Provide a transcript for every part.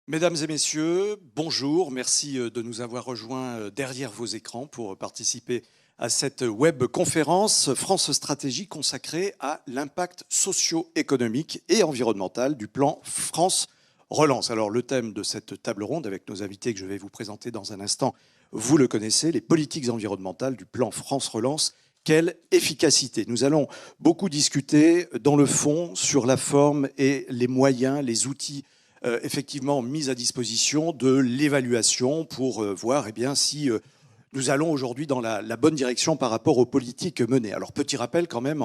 Mesdames et messieurs, bonjour. Merci de nous avoir rejoints derrière vos écrans pour participer à cette web conférence France Stratégie consacrée à l'impact socio-économique et environnemental du plan France Relance. Alors le thème de cette table ronde avec nos invités que je vais vous présenter dans un instant, vous le connaissez, les politiques environnementales du plan France Relance. Quelle efficacité! Nous allons beaucoup discuter dans le fond, sur la forme et les moyens, les outils effectivement mis à disposition de l'évaluation pour voir si nous allons aujourd'hui dans la bonne direction par rapport aux politiques menées. Alors petit rappel quand même,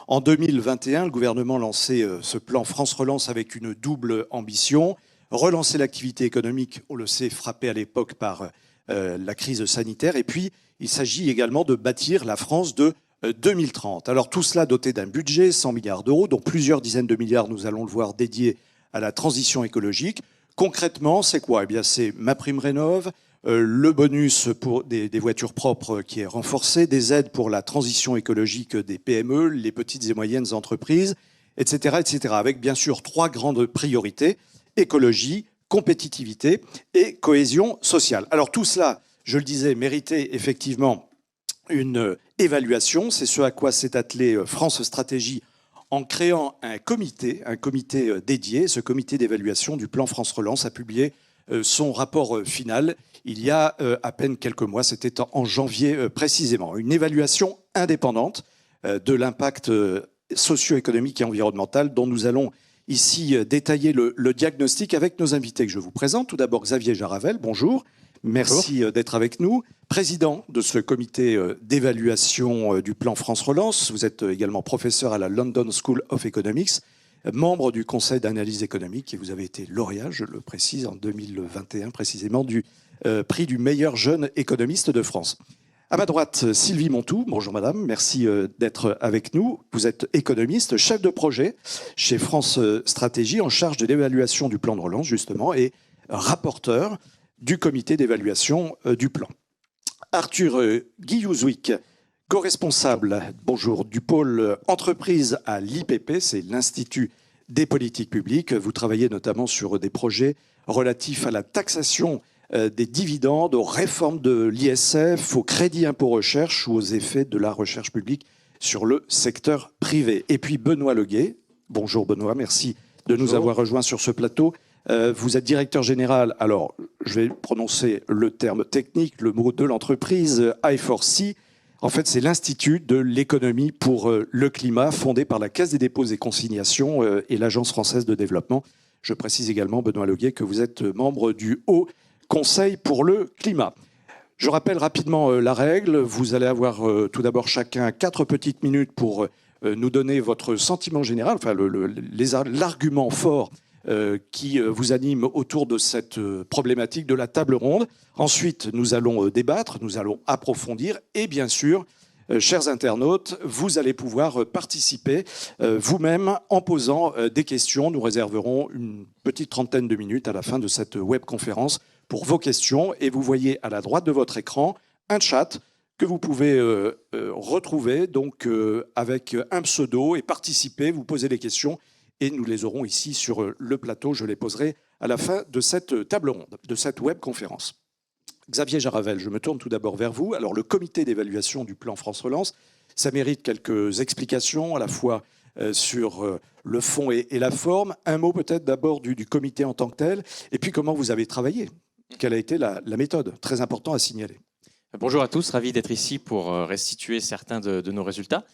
en 2021, le gouvernement lançait ce plan France Relance avec une double ambition. Relancer l'activité économique, on le sait, frappée à l'époque par la crise sanitaire. Et puis, il s'agit également de bâtir la France de 2030. Alors tout cela doté d'un budget, 100 milliards d'euros, dont plusieurs dizaines de milliards, nous allons le voir, dédiés à la transition écologique. Concrètement, c'est quoi? Eh bien, c'est MaPrimeRénov', le bonus pour des voitures propres qui est renforcé, des aides pour la transition écologique des PME, les petites et moyennes entreprises, etc., etc. Avec bien sûr trois grandes priorités: écologie, compétitivité et cohésion sociale. Alors tout cela, je le disais, méritait effectivement une évaluation. C'est ce à quoi s'est attelé France Stratégie en créant un comité dédié. Ce comité d'évaluation du plan France Relance a publié son rapport final il y a à peine quelques mois, c'était en janvier précisément. Une évaluation indépendante de l'impact socio-économique et environnemental dont nous allons ici détailler le diagnostic avec nos invités que je vous présente. Tout d'abord Xavier Jaravel, bonjour. Merci d'être avec nous. Président de ce comité d'évaluation du plan France Relance, vous êtes également professeur à la London School of Economics, membre du Conseil d'analyse économique, et vous avez été lauréat, je le précise, en 2021 précisément, du prix du meilleur jeune économiste de France. À ma droite, Sylvie Montou. Bonjour madame, merci d'être avec nous. Vous êtes économiste, chef de projet chez France Stratégie, en charge de l'évaluation du plan de relance justement, et rapporteur du comité d'évaluation du plan. Arthur Guillouzouic, co-responsable, bonjour, du pôle entreprise à l'IPP, c'est l'Institut des politiques publiques. Vous travaillez notamment sur des projets relatifs à la taxation des dividendes, aux réformes de l'ISF, au crédit impôt recherche ou aux effets de la recherche publique sur le secteur privé. Et puis Benoît Leguet, bonjour Benoît, merci de nous avoir rejoints sur ce plateau. Vous êtes directeur général, alors je vais prononcer le terme technique, le mot de l'entreprise, I4C. En fait, c'est l'Institut de l'économie pour le climat, fondé par la Caisse des dépôts et consignations et l'Agence française de développement. Je précise également, Benoît Leguet, que vous êtes membre du Haut Conseil pour le climat. Je rappelle rapidement la règle. Vous allez avoir tout d'abord chacun 4 petites minutes pour nous donner votre sentiment général, enfin l'argument fort qui vous anime autour de cette problématique de la table ronde. Ensuite, nous allons débattre, nous allons approfondir et bien sûr, chers internautes, vous allez pouvoir participer vous-même en posant des questions. Nous réserverons une petite trentaine de minutes à la fin de cette webconférence pour vos questions. Et vous voyez à la droite de votre écran un chat que vous pouvez retrouver donc, avec un pseudo et participer, vous posez les questions. Et nous les aurons ici sur le plateau. Je les poserai à la fin de cette table ronde, de cette webconférence. Xavier Jaravel, je me tourne tout d'abord vers vous. Alors, le comité d'évaluation du plan France Relance, ça mérite quelques explications, à la fois sur le fond et la forme. Un mot peut-être d'abord du comité en tant que tel, et puis comment vous avez travaillé. Quelle a été la méthode? Très important à signaler. Bonjour à tous, ravi d'être ici pour restituer certains de nos résultats.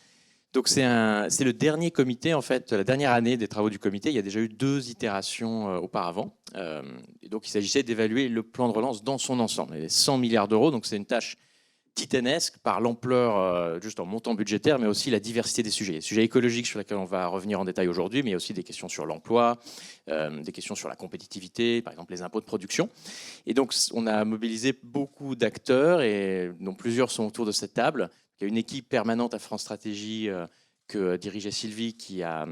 Donc c'est le dernier comité, en fait, la dernière année des travaux du comité. Il y a déjà eu 2 itérations auparavant. Et donc il s'agissait d'évaluer le plan de relance dans son ensemble. Il y avait 100 milliards d'euros, donc c'est une tâche titanesque par l'ampleur, juste en montant budgétaire, mais aussi la diversité des sujets. Les sujets écologiques sur lesquels on va revenir en détail aujourd'hui, mais il y a aussi des questions sur l'emploi, des questions sur la compétitivité, par exemple les impôts de production. Et donc on a mobilisé beaucoup d'acteurs, et dont plusieurs sont autour de cette table. Il y a une équipe permanente à France Stratégie que dirigeait Sylvie qui a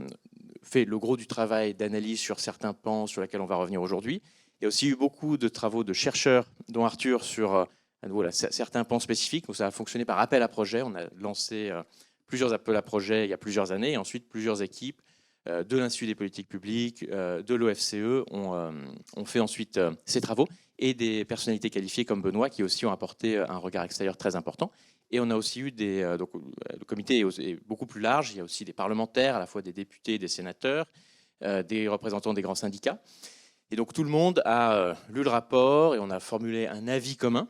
fait le gros du travail d'analyse sur certains pans sur lesquels on va revenir aujourd'hui. Il y a aussi eu beaucoup de travaux de chercheurs, dont Arthur, sur voilà, certains pans spécifiques. Donc ça a fonctionné par appel à projet. On a lancé plusieurs appels à projet il y a plusieurs années, et ensuite plusieurs équipes de l'Institut des politiques publiques, de l'OFCE ont fait ensuite ces travaux, et des personnalités qualifiées comme Benoît qui aussi ont apporté un regard extérieur très important. Et on a aussi eu donc, le comité est beaucoup plus large, il y a aussi des parlementaires, à la fois des députés, des sénateurs, des représentants des grands syndicats. Et donc tout le monde a lu le rapport et on a formulé un avis commun.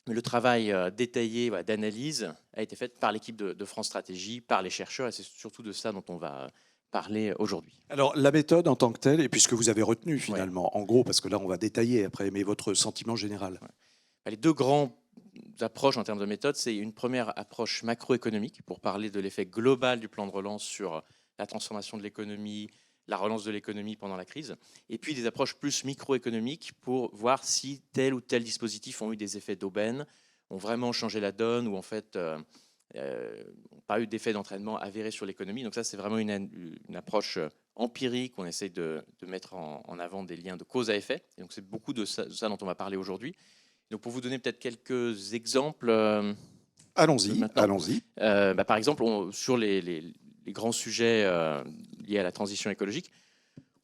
Mais le travail détaillé d'analyse a été fait par l'équipe de France Stratégie, par les chercheurs, et c'est surtout de ça dont on va parler aujourd'hui. Alors, la méthode en tant que telle, et puis ce que vous avez retenu finalement, en gros, parce que là, on va détailler après, mais votre sentiment général. Les deux grandes approches en termes de méthode, c'est une première approche macroéconomique pour parler de l'effet global du plan de relance sur la transformation de l'économie, la relance de l'économie pendant la crise, et puis des approches plus microéconomiques pour voir si tel ou tel dispositif ont eu des effets d'aubaine, ont vraiment changé la donne, ou en fait n'ont pas eu d'effet d'entraînement avéré sur l'économie. Donc ça, c'est vraiment une approche empirique. On essaie de mettre en avant des liens de cause à effet. Et donc c'est beaucoup de ça dont on va parler aujourd'hui. Donc pour vous donner peut-être quelques exemples. Allons-y. Par exemple, sur les grands sujets liés à la transition écologique,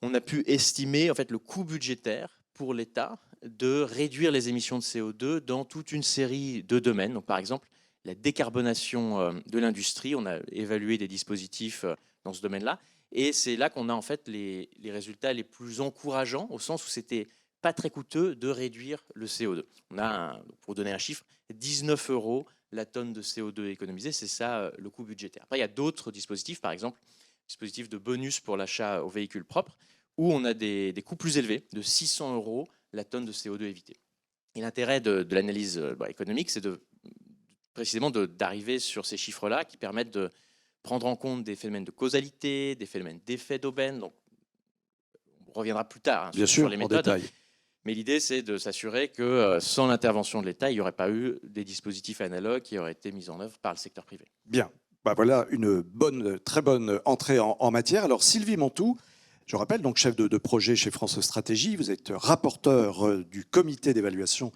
on a pu estimer en fait le coût budgétaire pour l'État de réduire les émissions de CO2 dans toute une série de domaines. Donc par exemple, la décarbonation de l'industrie, on a évalué des dispositifs dans ce domaine-là, et c'est là qu'on a en fait les résultats les plus encourageants, au sens où c'était pas très coûteux de réduire le CO2. On a, pour donner un chiffre, 19 € la tonne de CO2 économisée, c'est ça le coût budgétaire. Après, il y a d'autres dispositifs, par exemple, dispositifs de bonus pour l'achat aux véhicules propres, où on a des coûts plus élevés, de 600 € la tonne de CO2 évitée. Et l'intérêt de l'analyse économique, c'est précisément d'arriver sur ces chiffres-là qui permettent de prendre en compte des phénomènes de causalité, des phénomènes d'effet d'aubaine. Donc, on reviendra plus tard sur les méthodes. Détail. Mais l'idée, c'est de s'assurer que sans l'intervention de l'État, il n'y aurait pas eu des dispositifs analogues qui auraient été mis en œuvre par le secteur privé. Bien. Voilà une très bonne entrée en matière. Alors, Sylvie Montou, je rappelle, donc chef de projet chez France Stratégie, vous êtes rapporteur du comité d'évaluation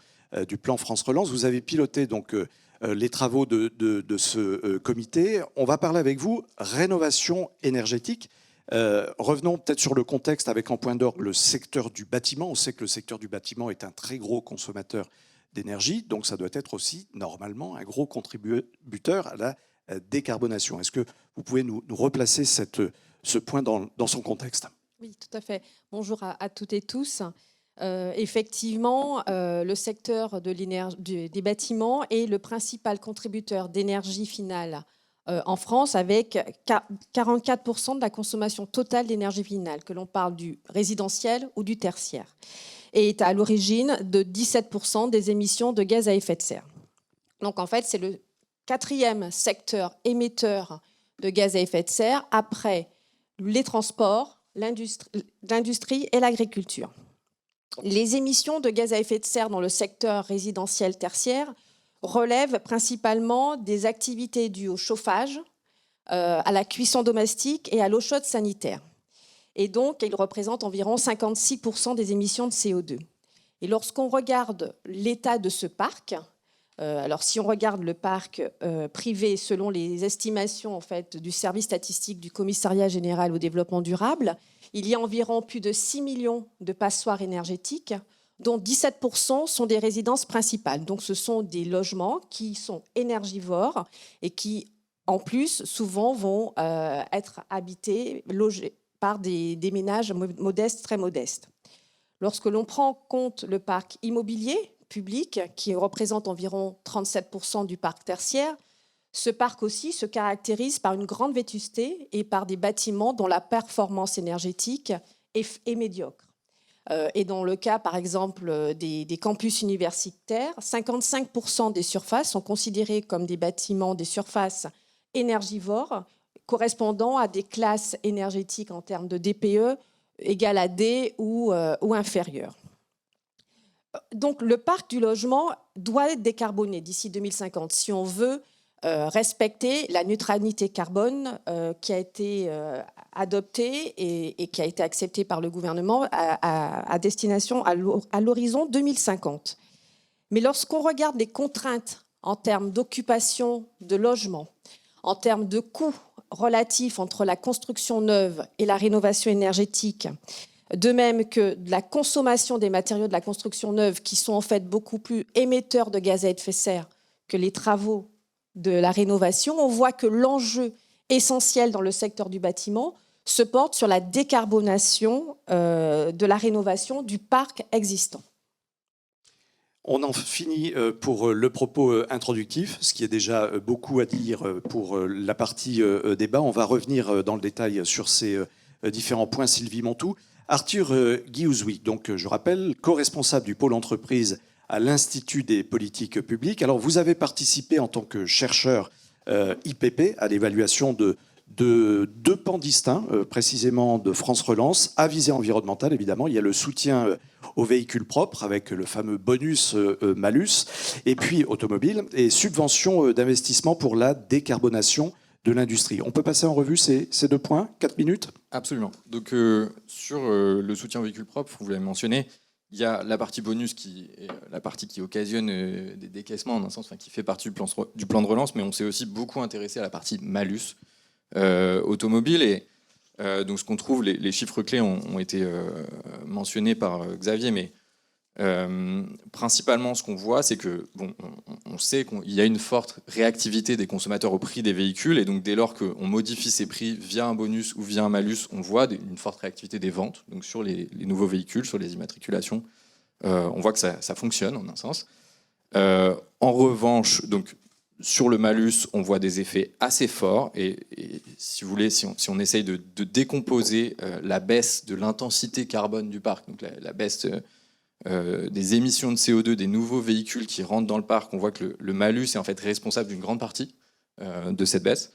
du plan France Relance. Vous avez piloté donc les travaux de ce comité. On va parler avec vous rénovation énergétique. Revenons peut-être sur le contexte avec en point d'orgue le secteur du bâtiment. On sait que le secteur du bâtiment est un très gros consommateur d'énergie, donc ça doit être aussi normalement un gros contributeur à la décarbonation. Est-ce que vous pouvez nous replacer ce point dans son contexte? Oui, tout à fait. Bonjour à toutes et tous. Effectivement, le secteur des bâtiments est le principal contributeur d'énergie finale en France, avec 44% de la consommation totale d'énergie finale, que l'on parle du résidentiel ou du tertiaire, et est à l'origine de 17% des émissions de gaz à effet de serre. Donc en fait, c'est le 4e secteur émetteur de gaz à effet de serre après les transports, l'industrie et l'agriculture. Les émissions de gaz à effet de serre dans le secteur résidentiel tertiaire relèvent principalement des activités dues au chauffage, à la cuisson domestique et à l'eau chaude sanitaire. Et donc, ils représentent environ 56% des émissions de CO2. Et lorsqu'on regarde l'état de ce parc, alors si on regarde le parc privé selon les estimations en fait, du service statistique du Commissariat général au développement durable, il y a environ plus de 6 millions de passoires énergétiques, dont 17% sont des résidences principales. Donc ce sont des logements qui sont énergivores et qui, en plus, souvent vont être habités, logés par des ménages modestes, très modestes. Lorsque l'on prend en compte le parc immobilier public, qui représente environ 37% du parc tertiaire, ce parc aussi se caractérise par une grande vétusté et par des bâtiments dont la performance énergétique est médiocre. Et dans le cas, par exemple, des campus universitaires, 55% des surfaces sont considérées comme des bâtiments, des surfaces énergivores, correspondant à des classes énergétiques en termes de DPE égales à D ou inférieures. Donc, le parc du logement doit être décarboné d'ici 2050 si on veut respecter la neutralité carbone qui a été adoptée et qui a été acceptée par le gouvernement à destination à l'horizon 2050. Mais lorsqu'on regarde les contraintes en termes d'occupation de logement, en termes de coûts relatif entre la construction neuve et la rénovation énergétique, de même que de la consommation des matériaux de la construction neuve qui sont en fait beaucoup plus émetteurs de gaz à effet de serre que les travaux de la rénovation, on voit que l'enjeu essentiel dans le secteur du bâtiment se porte sur la décarbonation de la rénovation du parc existant. On en finit pour le propos introductif, ce qui est déjà beaucoup à dire pour la partie débat. On va revenir dans le détail sur ces différents points. Sylvie Montou. Arthur Guiouzoui, donc je rappelle, co-responsable du pôle entreprise à l'Institut des politiques publiques. Alors vous avez participé en tant que chercheur IPP à l'évaluation de deux pans distincts, précisément de France Relance, à visée environnementale évidemment. Il y a le soutien aux véhicules propres avec le fameux bonus-malus, et puis automobile, et subvention d'investissement pour la décarbonation de l'industrie. On peut passer en revue ces deux points, 4 minutes? Absolument. Donc sur le soutien aux véhicules propres, vous l'avez mentionné, il y a la partie bonus qui est la partie qui occasionne des décaissements, en un sens, qui fait partie du plan de relance, mais on s'est aussi beaucoup intéressé à la partie malus automobile. Et donc ce qu'on trouve, les chiffres clés ont été mentionnés par Xavier, mais principalement ce qu'on voit, c'est que on sait qu'il y a une forte réactivité des consommateurs au prix des véhicules, et donc dès lors qu'on modifie ces prix via un bonus ou via un malus, on voit une forte réactivité des ventes. Donc sur les nouveaux véhicules, sur les immatriculations, on voit que ça fonctionne en un sens. En revanche, donc sur le malus, on voit des effets assez forts, et si vous voulez, si on essaye de décomposer la baisse de l'intensité carbone du parc, donc la baisse des émissions de CO2 des nouveaux véhicules qui rentrent dans le parc, on voit que le malus est en fait responsable d'une grande partie de cette baisse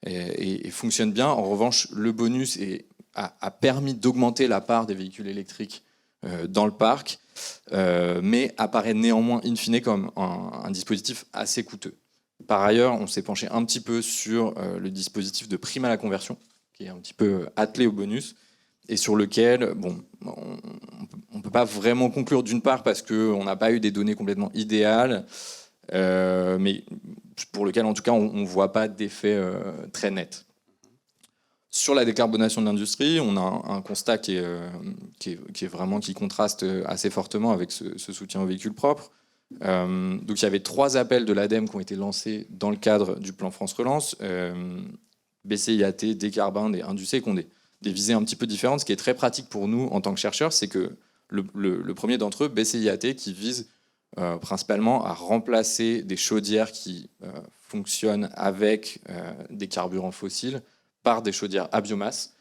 et fonctionne bien. En revanche, le bonus a permis d'augmenter la part des véhicules électriques dans le parc, mais apparaît néanmoins in fine comme un dispositif assez coûteux. Par ailleurs, on s'est penché un petit peu sur le dispositif de prime à la conversion, qui est un petit peu attelé au bonus, et sur lequel on ne peut pas vraiment conclure, d'une part parce qu'on n'a pas eu des données complètement idéales, mais pour lequel en tout cas on ne voit pas d'effet très net. Sur la décarbonation de l'industrie, on a un constat qui contraste assez fortement avec ce soutien aux véhicules propres. Donc il y avait 3 appels de l'ADEME qui ont été lancés dans le cadre du plan France Relance, BCIAT, Décarbone et Indusé, qui ont des visées un petit peu différentes. Ce qui est très pratique pour nous en tant que chercheurs, c'est que le premier d'entre eux, BCIAT, qui vise principalement à remplacer des chaudières qui fonctionnent avec des carburants fossiles par des chaudières à biomasse.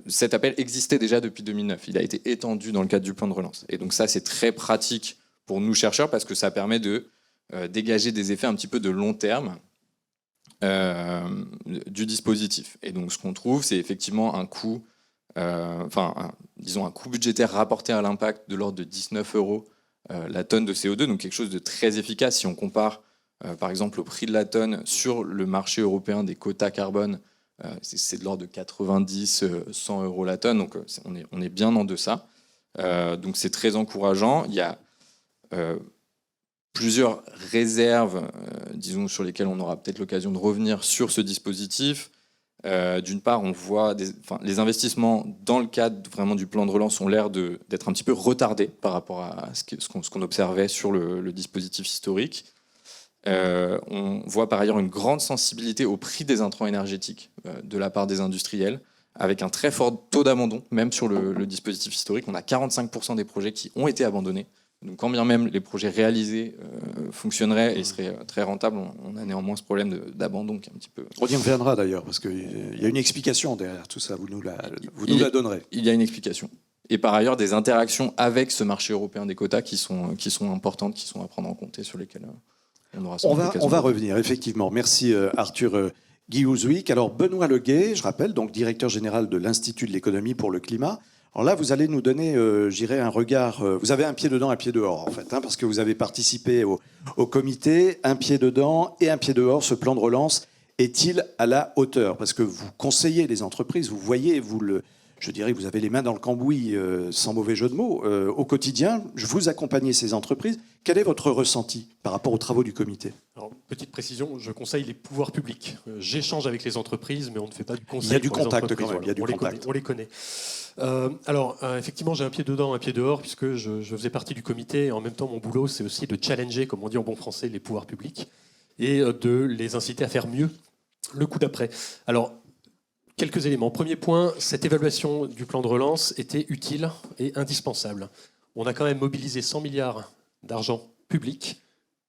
Cet appel existait déjà depuis 2009. Il a été étendu dans le cadre du plan de relance. Et donc ça, c'est très pratique pour nous chercheurs parce que ça permet de dégager des effets un petit peu de long terme du dispositif. Et donc ce qu'on trouve, c'est effectivement un coût, un coût budgétaire rapporté à l'impact de l'ordre de 19 € la tonne de CO2, donc quelque chose de très efficace. Si on compare par exemple au prix de la tonne sur le marché européen des quotas carbone, c'est de l'ordre de 90-100 € la tonne, donc on est bien en deçà. Donc c'est très encourageant. Il y a plusieurs réserves, disons, sur lesquelles on aura peut-être l'occasion de revenir sur ce dispositif. D'une part, on voit les investissements dans le cadre vraiment du plan de relance ont l'air d'être un petit peu retardés par rapport à ce qu'on observait sur le dispositif historique. On voit par ailleurs une grande sensibilité au prix des intrants énergétiques de la part des industriels, avec un très fort taux d'abandon, même sur le dispositif historique. On a 45% des projets qui ont été abandonnés. Donc quand bien même les projets réalisés fonctionneraient et seraient très rentables, on a néanmoins ce problème d'abandon qui est un petit peu... On y reviendra d'ailleurs, parce qu'il y a une explication derrière tout ça, vous nous la donnerez. Il y a une explication. Et par ailleurs, des interactions avec ce marché européen des quotas qui sont importantes, qui sont à prendre en compte et sur lesquelles on aura sans doute l'occasion. On va revenir, effectivement. Merci Arthur Guiouzoui. Alors Benoît Leguet, je rappelle, donc directeur général de l'Institut de l'économie pour le climat. Alors là, vous allez nous donner, un regard... vous avez un pied dedans, un pied dehors, en fait, parce que vous avez participé au comité, un pied dedans et un pied dehors. Ce plan de relance est-il à la hauteur? Parce que vous conseillez les entreprises, vous voyez, je dirais que vous avez les mains dans le cambouis, sans mauvais jeu de mots, au quotidien. Vous accompagnez ces entreprises. Quel est votre ressenti par rapport aux travaux du comité? Alors, petite précision, je conseille les pouvoirs publics. J'échange avec les entreprises, mais on ne fait pas du conseil. Il y a du pour les contact entreprises. quand même, il y a du contact. On les connaît. Effectivement, j'ai un pied dedans, un pied dehors, puisque je faisais partie du comité. Et en même temps, mon boulot, c'est aussi de challenger, comme on dit en bon français, les pouvoirs publics et de les inciter à faire mieux le coup d'après. Alors, quelques éléments. Premier point, cette évaluation du plan de relance était utile et indispensable. On a quand même mobilisé 100 milliards d'argent public.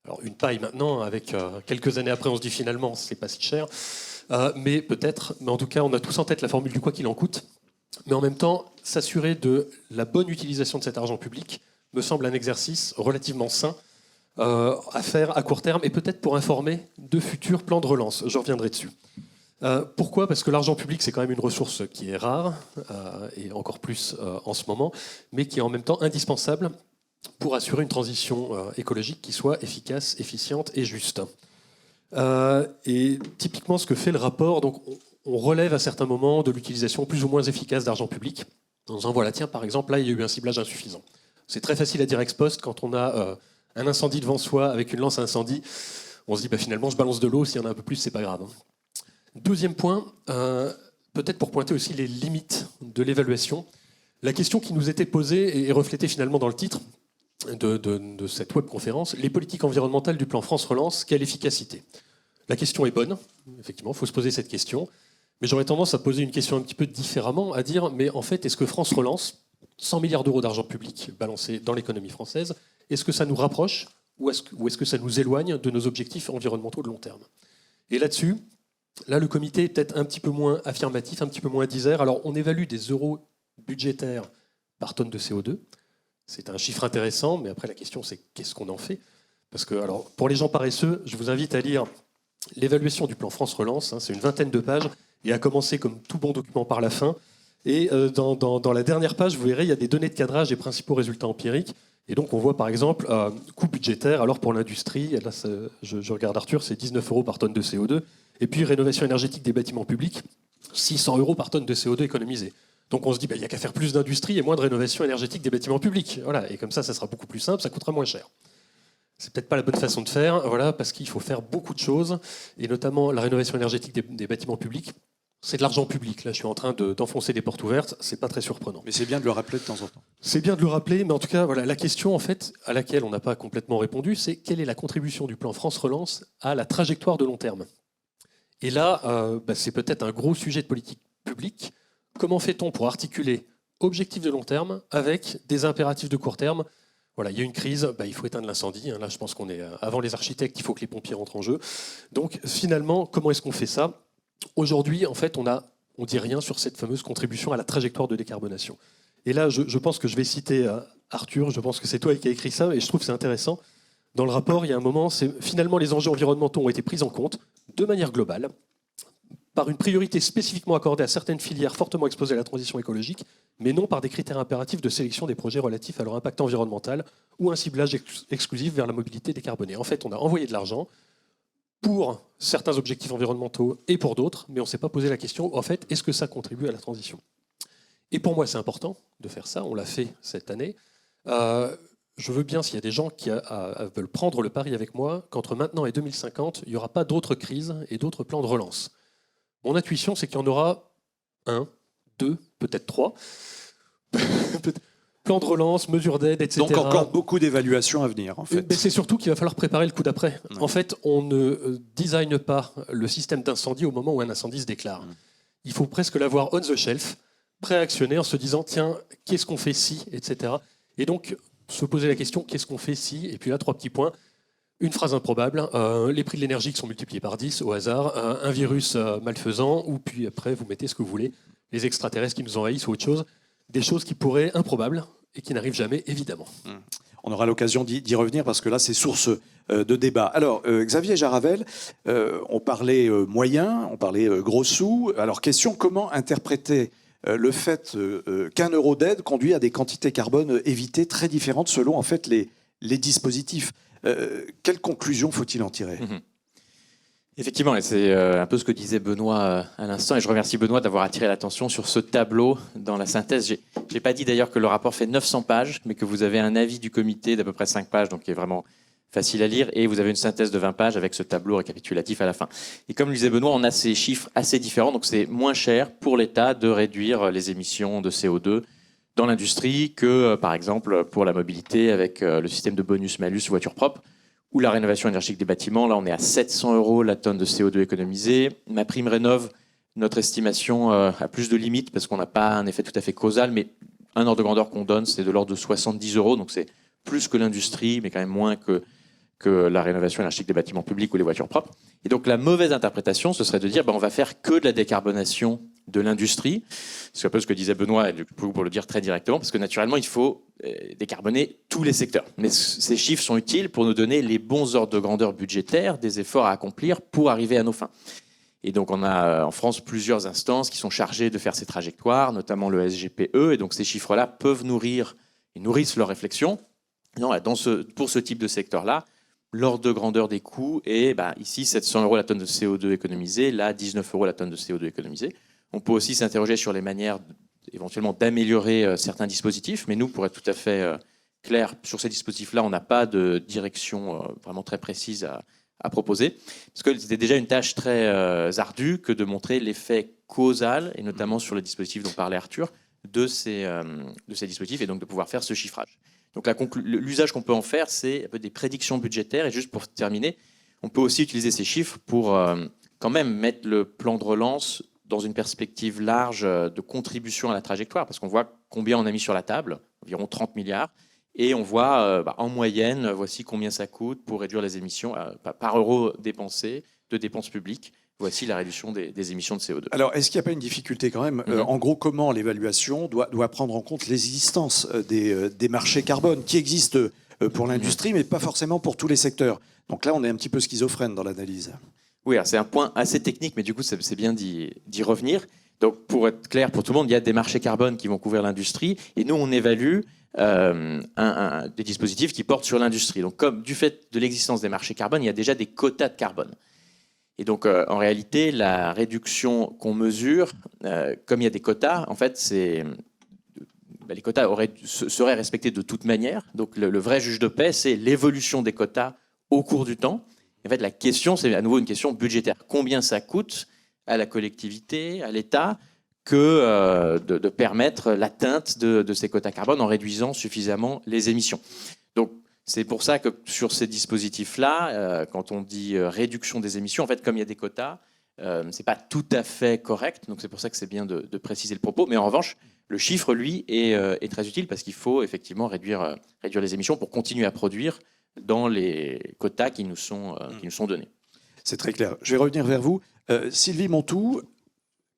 Alors une paille maintenant, avec quelques années après, on se dit finalement, c'est pas si cher. Mais peut-être, mais en tout cas, on a tous en tête la formule du quoi qu'il en coûte. Mais en même temps, s'assurer de la bonne utilisation de cet argent public me semble un exercice relativement sain à faire à court terme et peut-être pour informer de futurs plans de relance. Je reviendrai dessus. Pourquoi ? Parce que l'argent public, c'est quand même une ressource qui est rare, et encore plus en ce moment, mais qui est en même temps indispensable pour assurer une transition écologique qui soit efficace, efficiente et juste. Et typiquement, ce que fait le rapport, donc on relève à certains moments de l'utilisation plus ou moins efficace d'argent public. En disant, voilà, tiens, par exemple, là, il y a eu un ciblage insuffisant. C'est très facile à dire ex post quand on a un incendie devant soi avec une lance à incendie. On se dit, finalement, je balance de l'eau, s'il y en a un peu plus, c'est pas grave. Deuxième point, peut-être pour pointer aussi les limites de l'évaluation. La question qui nous était posée et reflétée finalement dans le titre de cette webconférence, les politiques environnementales du plan France Relance, quelle efficacité ? La question est bonne, effectivement, il faut se poser cette question, mais j'aurais tendance à poser une question un petit peu différemment, à dire, mais en fait, est-ce que France Relance, 100 milliards d'euros d'argent public balancés dans l'économie française, est-ce que ça nous rapproche ou est-ce que ça nous éloigne de nos objectifs environnementaux de long terme ? Et là-dessus, le comité est peut-être un petit peu moins affirmatif, un petit peu moins disert. Alors, on évalue des euros budgétaires par tonne de CO2. C'est un chiffre intéressant, mais après la question c'est qu'est-ce qu'on en fait ? Parce que, alors, pour les gens paresseux, je vous invite à lire l'évaluation du plan France Relance, c'est une 20aine de pages, et à commencer comme tout bon document par la fin. Et dans la dernière page, vous verrez, il y a des données de cadrage des principaux résultats empiriques. Et donc on voit par exemple coût budgétaire, alors pour l'industrie, là, je regarde Arthur, c'est 19 euros par tonne de CO2, et puis rénovation énergétique des bâtiments publics, 600 euros par tonne de CO2 économisé. Donc on se dit, il n'y a qu'à faire plus d'industrie et moins de rénovation énergétique des bâtiments publics. Voilà, et comme ça sera beaucoup plus simple, ça coûtera moins cher. C'est peut-être pas la bonne façon de faire, voilà, parce qu'il faut faire beaucoup de choses, et notamment la rénovation énergétique des bâtiments publics. C'est de l'argent public. Là, je suis en train d'enfoncer des portes ouvertes. C'est pas très surprenant. Mais c'est bien de le rappeler de temps en temps. C'est bien de le rappeler, mais en tout cas, voilà, la question en fait à laquelle on n'a pas complètement répondu, c'est quelle est la contribution du plan France Relance à la trajectoire de long terme ? Et là, c'est peut-être un gros sujet de politique publique. Comment fait-on pour articuler objectifs de long terme avec des impératifs de court terme ? Voilà, il y a une crise, il faut éteindre l'incendie. Là, je pense qu'on est avant les architectes, il faut que les pompiers rentrent en jeu. Donc, finalement, comment est-ce qu'on fait ça ? Aujourd'hui, en fait, on dit rien sur cette fameuse contribution à la trajectoire de décarbonation. Et là, je pense que je vais citer Arthur, je pense que c'est toi qui as écrit ça, et je trouve que c'est intéressant. Dans le rapport, il y a un moment, c'est finalement les enjeux environnementaux ont été pris en compte de manière globale, par une priorité spécifiquement accordée à certaines filières fortement exposées à la transition écologique, mais non par des critères impératifs de sélection des projets relatifs à leur impact environnemental ou un ciblage exclusif vers la mobilité décarbonée. En fait, on a envoyé de l'argent pour certains objectifs environnementaux et pour d'autres, mais on ne s'est pas posé la question, en fait, est-ce que ça contribue à la transition ? Et pour moi, c'est important de faire ça, on l'a fait cette année. Je veux bien, s'il y a des gens qui veulent prendre le pari avec moi, qu'entre maintenant et 2050, il n'y aura pas d'autres crises et d'autres plans de relance. Mon intuition, c'est qu'il y en aura 1, 2, peut-être 3. Plan de relance, mesures d'aide, etc. Donc encore beaucoup d'évaluations à venir, en fait. Mais c'est surtout qu'il va falloir préparer le coup d'après. Ouais. En fait, on ne design pas le système d'incendie au moment où un incendie se déclare. Il faut presque l'avoir on the shelf, prêt à actionner en se disant, tiens, qu'est-ce qu'on fait si, etc. Et donc, se poser la question, qu'est-ce qu'on fait si ? Et puis là, 3 petits points. Une phrase improbable, les prix de l'énergie qui sont multipliés par 10 au hasard, un virus malfaisant, ou puis après, vous mettez ce que vous voulez, les extraterrestres qui nous envahissent ou autre chose. Des choses qui pourraient improbables et qui n'arrivent jamais, évidemment. On aura l'occasion d'y revenir parce que là, c'est source de débat. Alors, Xavier Jaravel, on parlait moyens, on parlait gros sous. Alors, question, comment interpréter le fait qu'un euro d'aide conduit à des quantités carbone évitées très différentes selon en fait, les dispositifs ? Quelle conclusion faut-il en tirer ? Effectivement, et c'est un peu ce que disait Benoît à l'instant, et je remercie Benoît d'avoir attiré l'attention sur ce tableau dans la synthèse. J'ai pas dit d'ailleurs que le rapport fait 900 pages, mais que vous avez un avis du comité d'à peu près 5 pages, donc qui est vraiment facile à lire, et vous avez une synthèse de 20 pages avec ce tableau récapitulatif à la fin. Et comme le disait Benoît, on a ces chiffres assez différents, donc c'est moins cher pour l'État de réduire les émissions de CO2 dans l'industrie que, par exemple, pour la mobilité avec le système de bonus-malus voiture propre, ou la rénovation énergétique des bâtiments. Là, on est à 700 € la tonne de CO2 économisée. Ma prime rénov', notre estimation a plus de limites parce qu'on n'a pas un effet tout à fait causal, mais un ordre de grandeur qu'on donne, c'est de l'ordre de 70 €, donc c'est plus que l'industrie, mais quand même moins que la rénovation énergétique des bâtiments publics ou les voitures propres. Et donc la mauvaise interprétation, ce serait de dire on va faire que de la décarbonation de l'industrie. C'est un peu ce que disait Benoît, et pour le dire très directement, parce que naturellement, il faut décarboner tous les secteurs. Mais ces chiffres sont utiles pour nous donner les bons ordres de grandeur budgétaires des efforts à accomplir pour arriver à nos fins. Et donc on a en France plusieurs instances qui sont chargées de faire ces trajectoires, notamment le SGPE, et donc ces chiffres-là peuvent nourrir et nourrissent leurs réflexions. Non, pour ce type de secteur-là, l'ordre de grandeur des coûts est ici 700 € la tonne de CO2 économisée, là 19 € la tonne de CO2 économisée. On peut aussi s'interroger sur les manières éventuellement d'améliorer certains dispositifs, mais nous, pour être tout à fait clair, sur ces dispositifs-là, on n'a pas de direction vraiment très précise à proposer, parce que c'était déjà une tâche très ardue que de montrer l'effet causal, et notamment sur les dispositifs dont parlait Arthur, de ces dispositifs, et donc de pouvoir faire ce chiffrage. Donc l'usage qu'on peut en faire, c'est un peu des prédictions budgétaires. Et juste pour terminer, on peut aussi utiliser ces chiffres pour quand même mettre le plan de relance dans une perspective large de contribution à la trajectoire, parce qu'on voit combien on a mis sur la table, environ 30 milliards, et on voit en moyenne, voici combien ça coûte pour réduire les émissions par euro dépensé de dépenses publiques. Voici la réduction des émissions de CO2. Alors, est-ce qu'il n'y a pas une difficulté quand même En gros, comment l'évaluation doit prendre en compte l'existence des marchés carbone qui existent pour l'industrie, mais pas forcément pour tous les secteurs. Donc là, on est un petit peu schizophrène dans l'analyse. Oui, c'est un point assez technique, mais du coup, c'est bien d'y revenir. Donc, pour être clair pour tout le monde, il y a des marchés carbone qui vont couvrir l'industrie, et nous, on évalue des dispositifs qui portent sur l'industrie. Donc, comme du fait de l'existence des marchés carbone, il y a déjà des quotas de carbone. Et donc, en réalité, la réduction qu'on mesure, comme il y a des quotas, en fait, les quotas seraient respectés de toute manière. Donc, le vrai juge de paix, c'est l'évolution des quotas au cours du temps. En fait, la question, c'est à nouveau une question budgétaire. Combien ça coûte à la collectivité, à l'État, que de permettre l'atteinte de ces quotas carbone en réduisant suffisamment les émissions. Donc, c'est pour ça que sur ces dispositifs-là, quand on dit réduction des émissions, en fait, comme il y a des quotas, c'est pas tout à fait correct. Donc c'est pour ça que c'est bien de préciser le propos. Mais en revanche, le chiffre, lui, est très utile parce qu'il faut effectivement réduire les émissions pour continuer à produire dans les quotas qui nous sont donnés. C'est très clair. Je vais revenir vers vous. Sylvie Montou,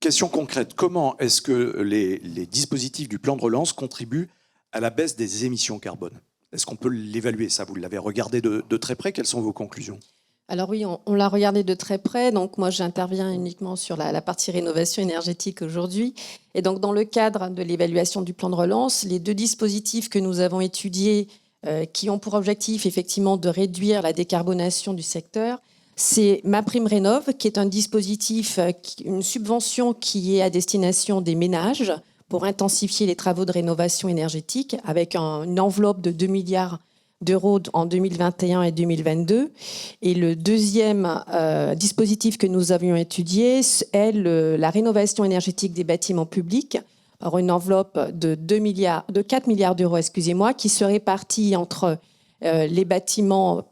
question concrète. Comment est-ce que les dispositifs du plan de relance contribuent à la baisse des émissions carbone ? Est-ce qu'on peut l'évaluer, ça? Vous l'avez regardé de très près. Quelles sont vos conclusions? Alors oui, on l'a regardé de très près. Donc moi, j'interviens uniquement sur la partie rénovation énergétique aujourd'hui. Et donc dans le cadre de l'évaluation du plan de relance, les deux dispositifs que nous avons étudiés qui ont pour objectif effectivement de réduire la décarbonation du secteur, c'est MaPrimeRénov', qui est un dispositif, une subvention qui est à destination des ménages pour intensifier les travaux de rénovation énergétique avec une enveloppe de 2 milliards d'euros en 2021 et 2022. Et le deuxième dispositif que nous avions étudié est la rénovation énergétique des bâtiments publics par une enveloppe de 4 milliards d'euros, qui se répartit entre les bâtiments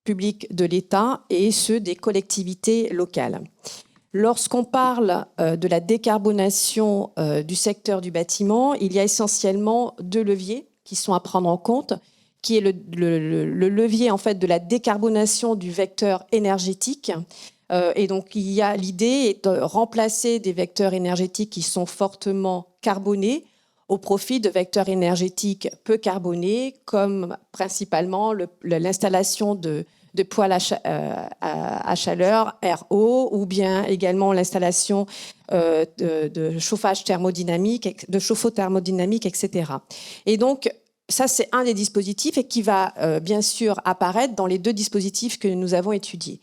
publics de l'État et ceux des collectivités locales. Lorsqu'on parle de la décarbonation du secteur du bâtiment, il y a essentiellement deux leviers qui sont à prendre en compte, qui est le levier en fait de la décarbonation du vecteur énergétique. Et donc il y a l'idée de remplacer des vecteurs énergétiques qui sont fortement carbonés au profit de vecteurs énergétiques peu carbonés, comme principalement l'installation de poêles à chaleur, RO, ou bien également l'installation de chauffage thermodynamique, de chauffe-eau thermodynamique, etc. Et donc, ça, c'est un des dispositifs et qui va bien sûr apparaître dans les deux dispositifs que nous avons étudiés.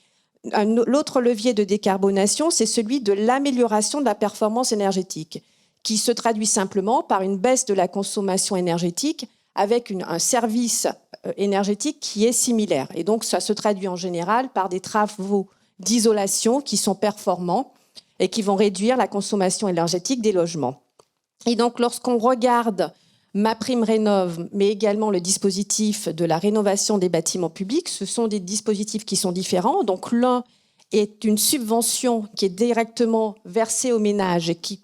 L'autre levier de décarbonation, c'est celui de l'amélioration de la performance énergétique, qui se traduit simplement par une baisse de la consommation énergétique avec un service énergétique qui est similaire. Et donc, ça se traduit en général par des travaux d'isolation qui sont performants et qui vont réduire la consommation énergétique des logements. Et donc, lorsqu'on regarde MaPrimeRénov', mais également le dispositif de la rénovation des bâtiments publics, ce sont des dispositifs qui sont différents. Donc, l'un est une subvention qui est directement versée aux ménages et qui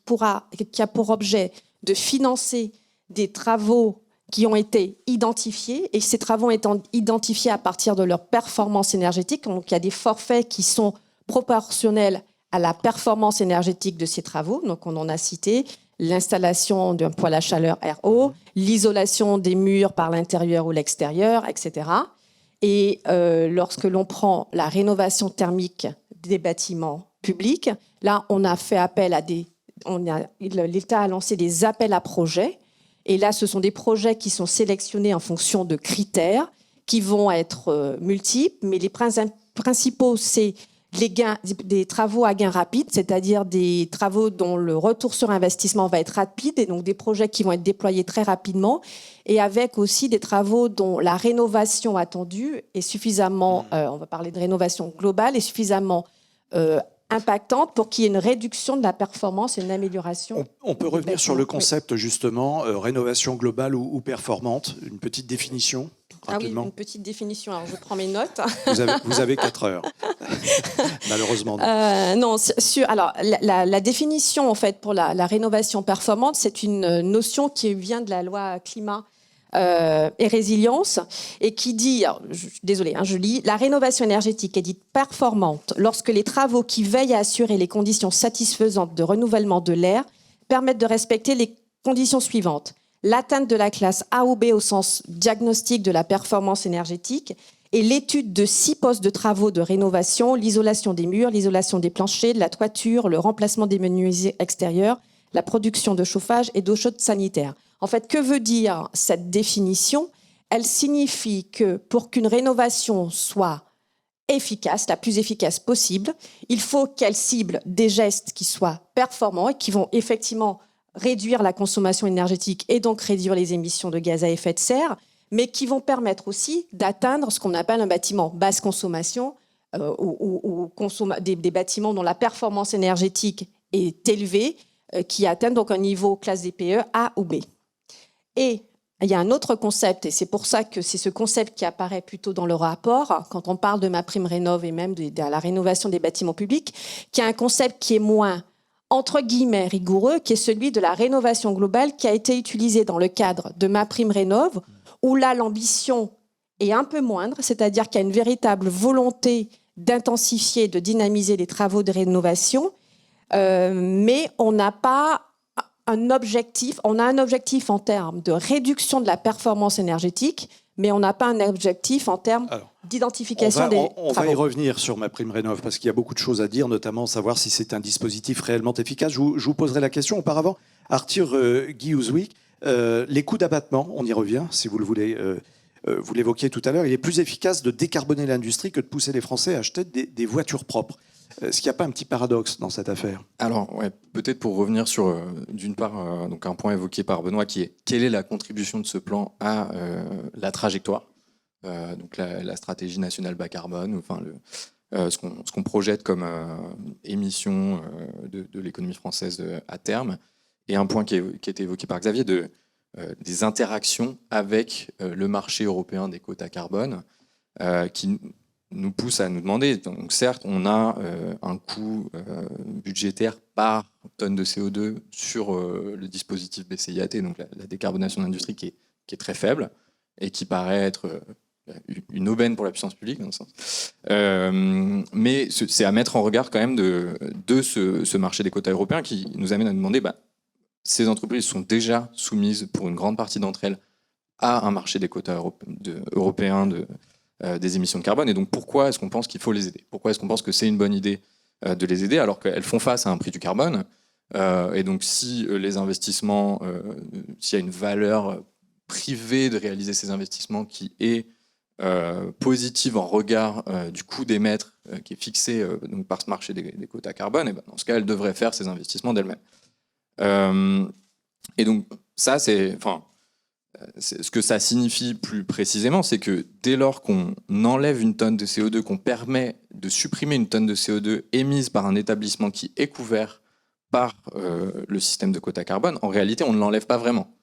a pour objet de financer des travaux qui ont été identifiés, et ces travaux étant identifiés à partir de leur performance énergétique, donc il y a des forfaits qui sont proportionnels à la performance énergétique de ces travaux. Donc on en a cité l'installation d'un poêle à chaleur RO, l'isolation des murs par l'intérieur ou l'extérieur, etc. Et lorsque l'on prend la rénovation thermique des bâtiments publics, là on a fait appel à l'État a lancé des appels à projets. Et là, ce sont des projets qui sont sélectionnés en fonction de critères qui vont être multiples, mais les principaux, c'est des travaux à gain rapide, c'est-à-dire des travaux dont le retour sur investissement va être rapide, et donc des projets qui vont être déployés très rapidement, et avec aussi des travaux dont la rénovation attendue est suffisamment, on va parler de rénovation globale, est suffisamment impactante pour qu'il y ait une réduction de la performance et une amélioration. On peut revenir sur le concept, justement, rénovation globale ou performante. Une petite définition, rapidement. Ah oui, une petite définition. Alors, je prends mes notes. Vous avez 4 heures. Malheureusement. Non, alors, la définition, en fait, pour la rénovation performante, c'est une notion qui vient de la loi climat et résilience, et qui dit, désolé, je lis, la rénovation énergétique est dite performante lorsque les travaux qui veillent à assurer les conditions satisfaisantes de renouvellement de l'air permettent de respecter les conditions suivantes. L'atteinte de la classe A ou B au sens diagnostic de la performance énergétique et l'étude de 6 postes de travaux de rénovation, l'isolation des murs, l'isolation des planchers, de la toiture, le remplacement des menuisiers extérieurs, la production de chauffage et d'eau chaude sanitaire. En fait, que veut dire cette définition ? Elle signifie que pour qu'une rénovation soit efficace, la plus efficace possible, il faut qu'elle cible des gestes qui soient performants et qui vont effectivement réduire la consommation énergétique et donc réduire les émissions de gaz à effet de serre, mais qui vont permettre aussi d'atteindre ce qu'on appelle un bâtiment basse consommation ou des bâtiments dont la performance énergétique est élevée, qui atteignent donc un niveau classe DPE A ou B. Et il y a un autre concept, et c'est pour ça que c'est ce concept qui apparaît plutôt dans le rapport, quand on parle de MaPrimeRénov' et même de la rénovation des bâtiments publics, qui est un concept qui est moins, entre guillemets, rigoureux, qui est celui de la rénovation globale qui a été utilisé dans le cadre de MaPrimeRénov', où là, l'ambition est un peu moindre, c'est-à-dire qu'il y a une véritable volonté d'intensifier, de dynamiser les travaux de rénovation, mais on n'a pas un objectif. On a un objectif en termes de réduction de la performance énergétique, mais on n'a pas un objectif en termes d'identification des travaux. On va y revenir sur MaPrimeRénov' parce qu'il y a beaucoup de choses à dire, notamment savoir si c'est un dispositif réellement efficace. Je vous poserai la question auparavant. Arthur Guy-Ouzouik, les coûts d'abattement, on y revient si vous le voulez. Vous l'évoquiez tout à l'heure, il est plus efficace de décarboner l'industrie que de pousser les Français à acheter des voitures propres. Est-ce qu'il n'y a pas un petit paradoxe dans cette affaire ? Alors, ouais, peut-être pour revenir sur, d'une part, donc un point évoqué par Benoît, qui est quelle est la contribution de ce plan à la trajectoire, donc la stratégie nationale bas carbone, enfin ce qu'on projette comme émission de l'économie française à terme, et un point qui a été évoqué par Xavier, des interactions avec le marché européen des quotas carbone, qui nous pousse à nous demander, donc certes on a un coût budgétaire par tonne de CO2 sur le dispositif BCIAT, donc la décarbonation de l'industrie qui est très faible et qui paraît être une aubaine pour la puissance publique dans le sens. Mais c'est à mettre en regard quand même de ce marché des quotas européens qui nous amène à nous demander, ces entreprises sont déjà soumises pour une grande partie d'entre elles à un marché des quotas européens des émissions de carbone. Et donc, pourquoi est-ce qu'on pense qu'il faut les aider ? Pourquoi est-ce qu'on pense que c'est une bonne idée de les aider alors qu'elles font face à un prix du carbone ? Et donc, si les investissements, s'il y a une valeur privée de réaliser ces investissements qui est positive en regard du coût d'émettre qui est fixé donc par ce marché des quotas carbone, et dans ce cas, elles devraient faire ces investissements d'elles-mêmes. Et donc, ça, c'est... ce que ça signifie plus précisément, c'est que dès lors qu'on enlève une tonne de CO2, qu'on permet de supprimer une tonne de CO2 émise par un établissement qui est couvert par le système de quota carbone, en réalité, on ne l'enlève pas vraiment.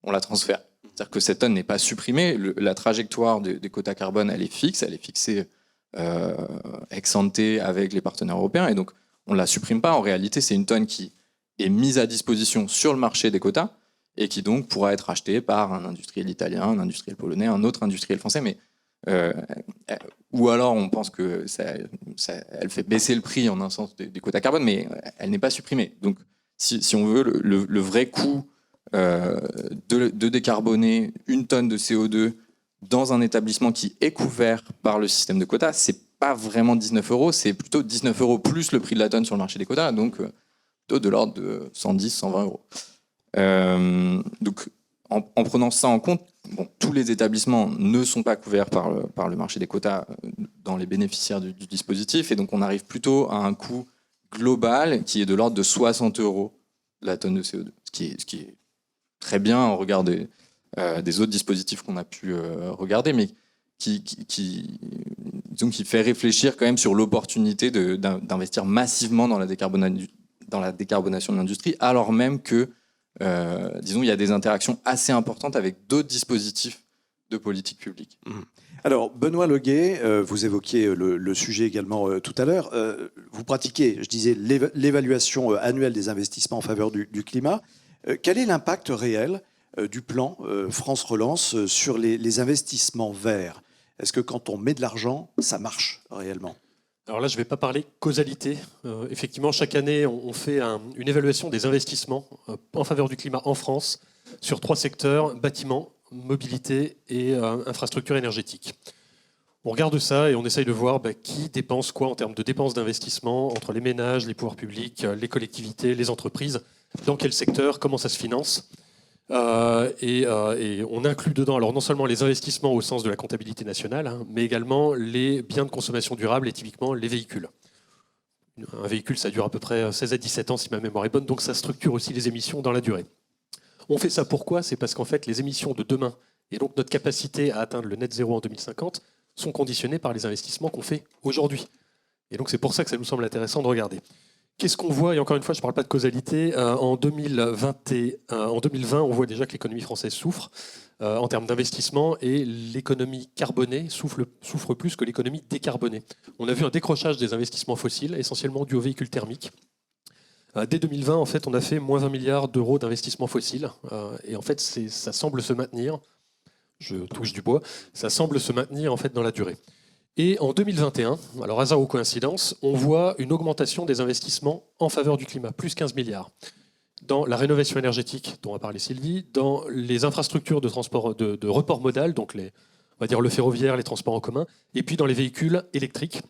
On la transfère. C'est-à-dire que cette tonne n'est pas supprimée. La trajectoire des quotas carbone, elle est fixe. Elle est fixée ex ante avec les partenaires européens. Et donc, on ne la supprime pas. En réalité, c'est une tonne qui est mise à disposition sur le marché des quotas et qui donc pourra être achetée par un industriel italien, un industriel polonais, un autre industriel français. Mais, ou alors, on pense que elle fait baisser le prix en un sens des quotas carbone, mais elle n'est pas supprimée. Donc, si on veut, le vrai coût de décarboner une tonne de CO2 dans un établissement qui est couvert par le système de quotas, c'est pas vraiment 19 €, c'est plutôt 19 € plus le prix de la tonne sur le marché des quotas, donc plutôt de l'ordre de 110, 120 €. Donc en prenant ça en compte, bon, tous les établissements ne sont pas couverts par le marché des quotas dans les bénéficiaires du dispositif, et donc on arrive plutôt à un coût global qui est de l'ordre de 60 € la tonne de CO2, ce qui est très bien en regard des autres dispositifs qu'on a pu regarder, mais qui fait réfléchir quand même sur l'opportunité d'investir massivement dans la décarbonation de l'industrie, alors même que, disons, il y a des interactions assez importantes avec d'autres dispositifs de politique publique. Alors, Benoît Leguet, vous évoquiez le sujet également tout à l'heure. Vous pratiquez, je disais, l'évaluation annuelle des investissements en faveur du climat. Quel est l'impact réel du plan France Relance sur les investissements verts? Est-ce que quand on met de l'argent, ça marche réellement? Alors là, je ne vais pas parler causalité. Effectivement, chaque année, on fait une évaluation des investissements en faveur du climat en France sur 3 secteurs, bâtiments, mobilité et infrastructures énergétiques. On regarde ça et on essaye de voir qui dépense quoi en termes de dépenses d'investissement entre les ménages, les pouvoirs publics, les collectivités, les entreprises, dans quel secteur, comment ça se finance. Et on inclut dedans alors non seulement les investissements au sens de la comptabilité nationale, mais également les biens de consommation durable et typiquement les véhicules. Un véhicule, ça dure à peu près 16 à 17 ans si ma mémoire est bonne, donc ça structure aussi les émissions dans la durée. On fait ça pourquoi? C'est parce qu'en fait, les émissions de demain et donc notre capacité à atteindre le net zéro en 2050 sont conditionnées par les investissements qu'on fait aujourd'hui. Et donc c'est pour ça que ça nous semble intéressant de regarder. Qu'est-ce qu'on voit? Et encore une fois, je ne parle pas de causalité. En 2020, on voit déjà que l'économie française souffre en termes d'investissement et l'économie carbonée souffre plus que l'économie décarbonée. On a vu un décrochage des investissements fossiles, essentiellement dû aux véhicules thermiques. Dès 2020, en fait, on a fait moins 20 milliards d'euros d'investissements fossiles. Et en fait, ça semble se maintenir. Je touche du bois. Ça semble se maintenir en fait dans la durée. Et en 2021, alors hasard ou coïncidence, on voit une augmentation des investissements en faveur du climat, plus 15 milliards. Dans la rénovation énergétique, dont a parlé Sylvie, dans les infrastructures de transport, de report modal, donc on va dire le ferroviaire, les transports en commun, et puis dans les véhicules électriques.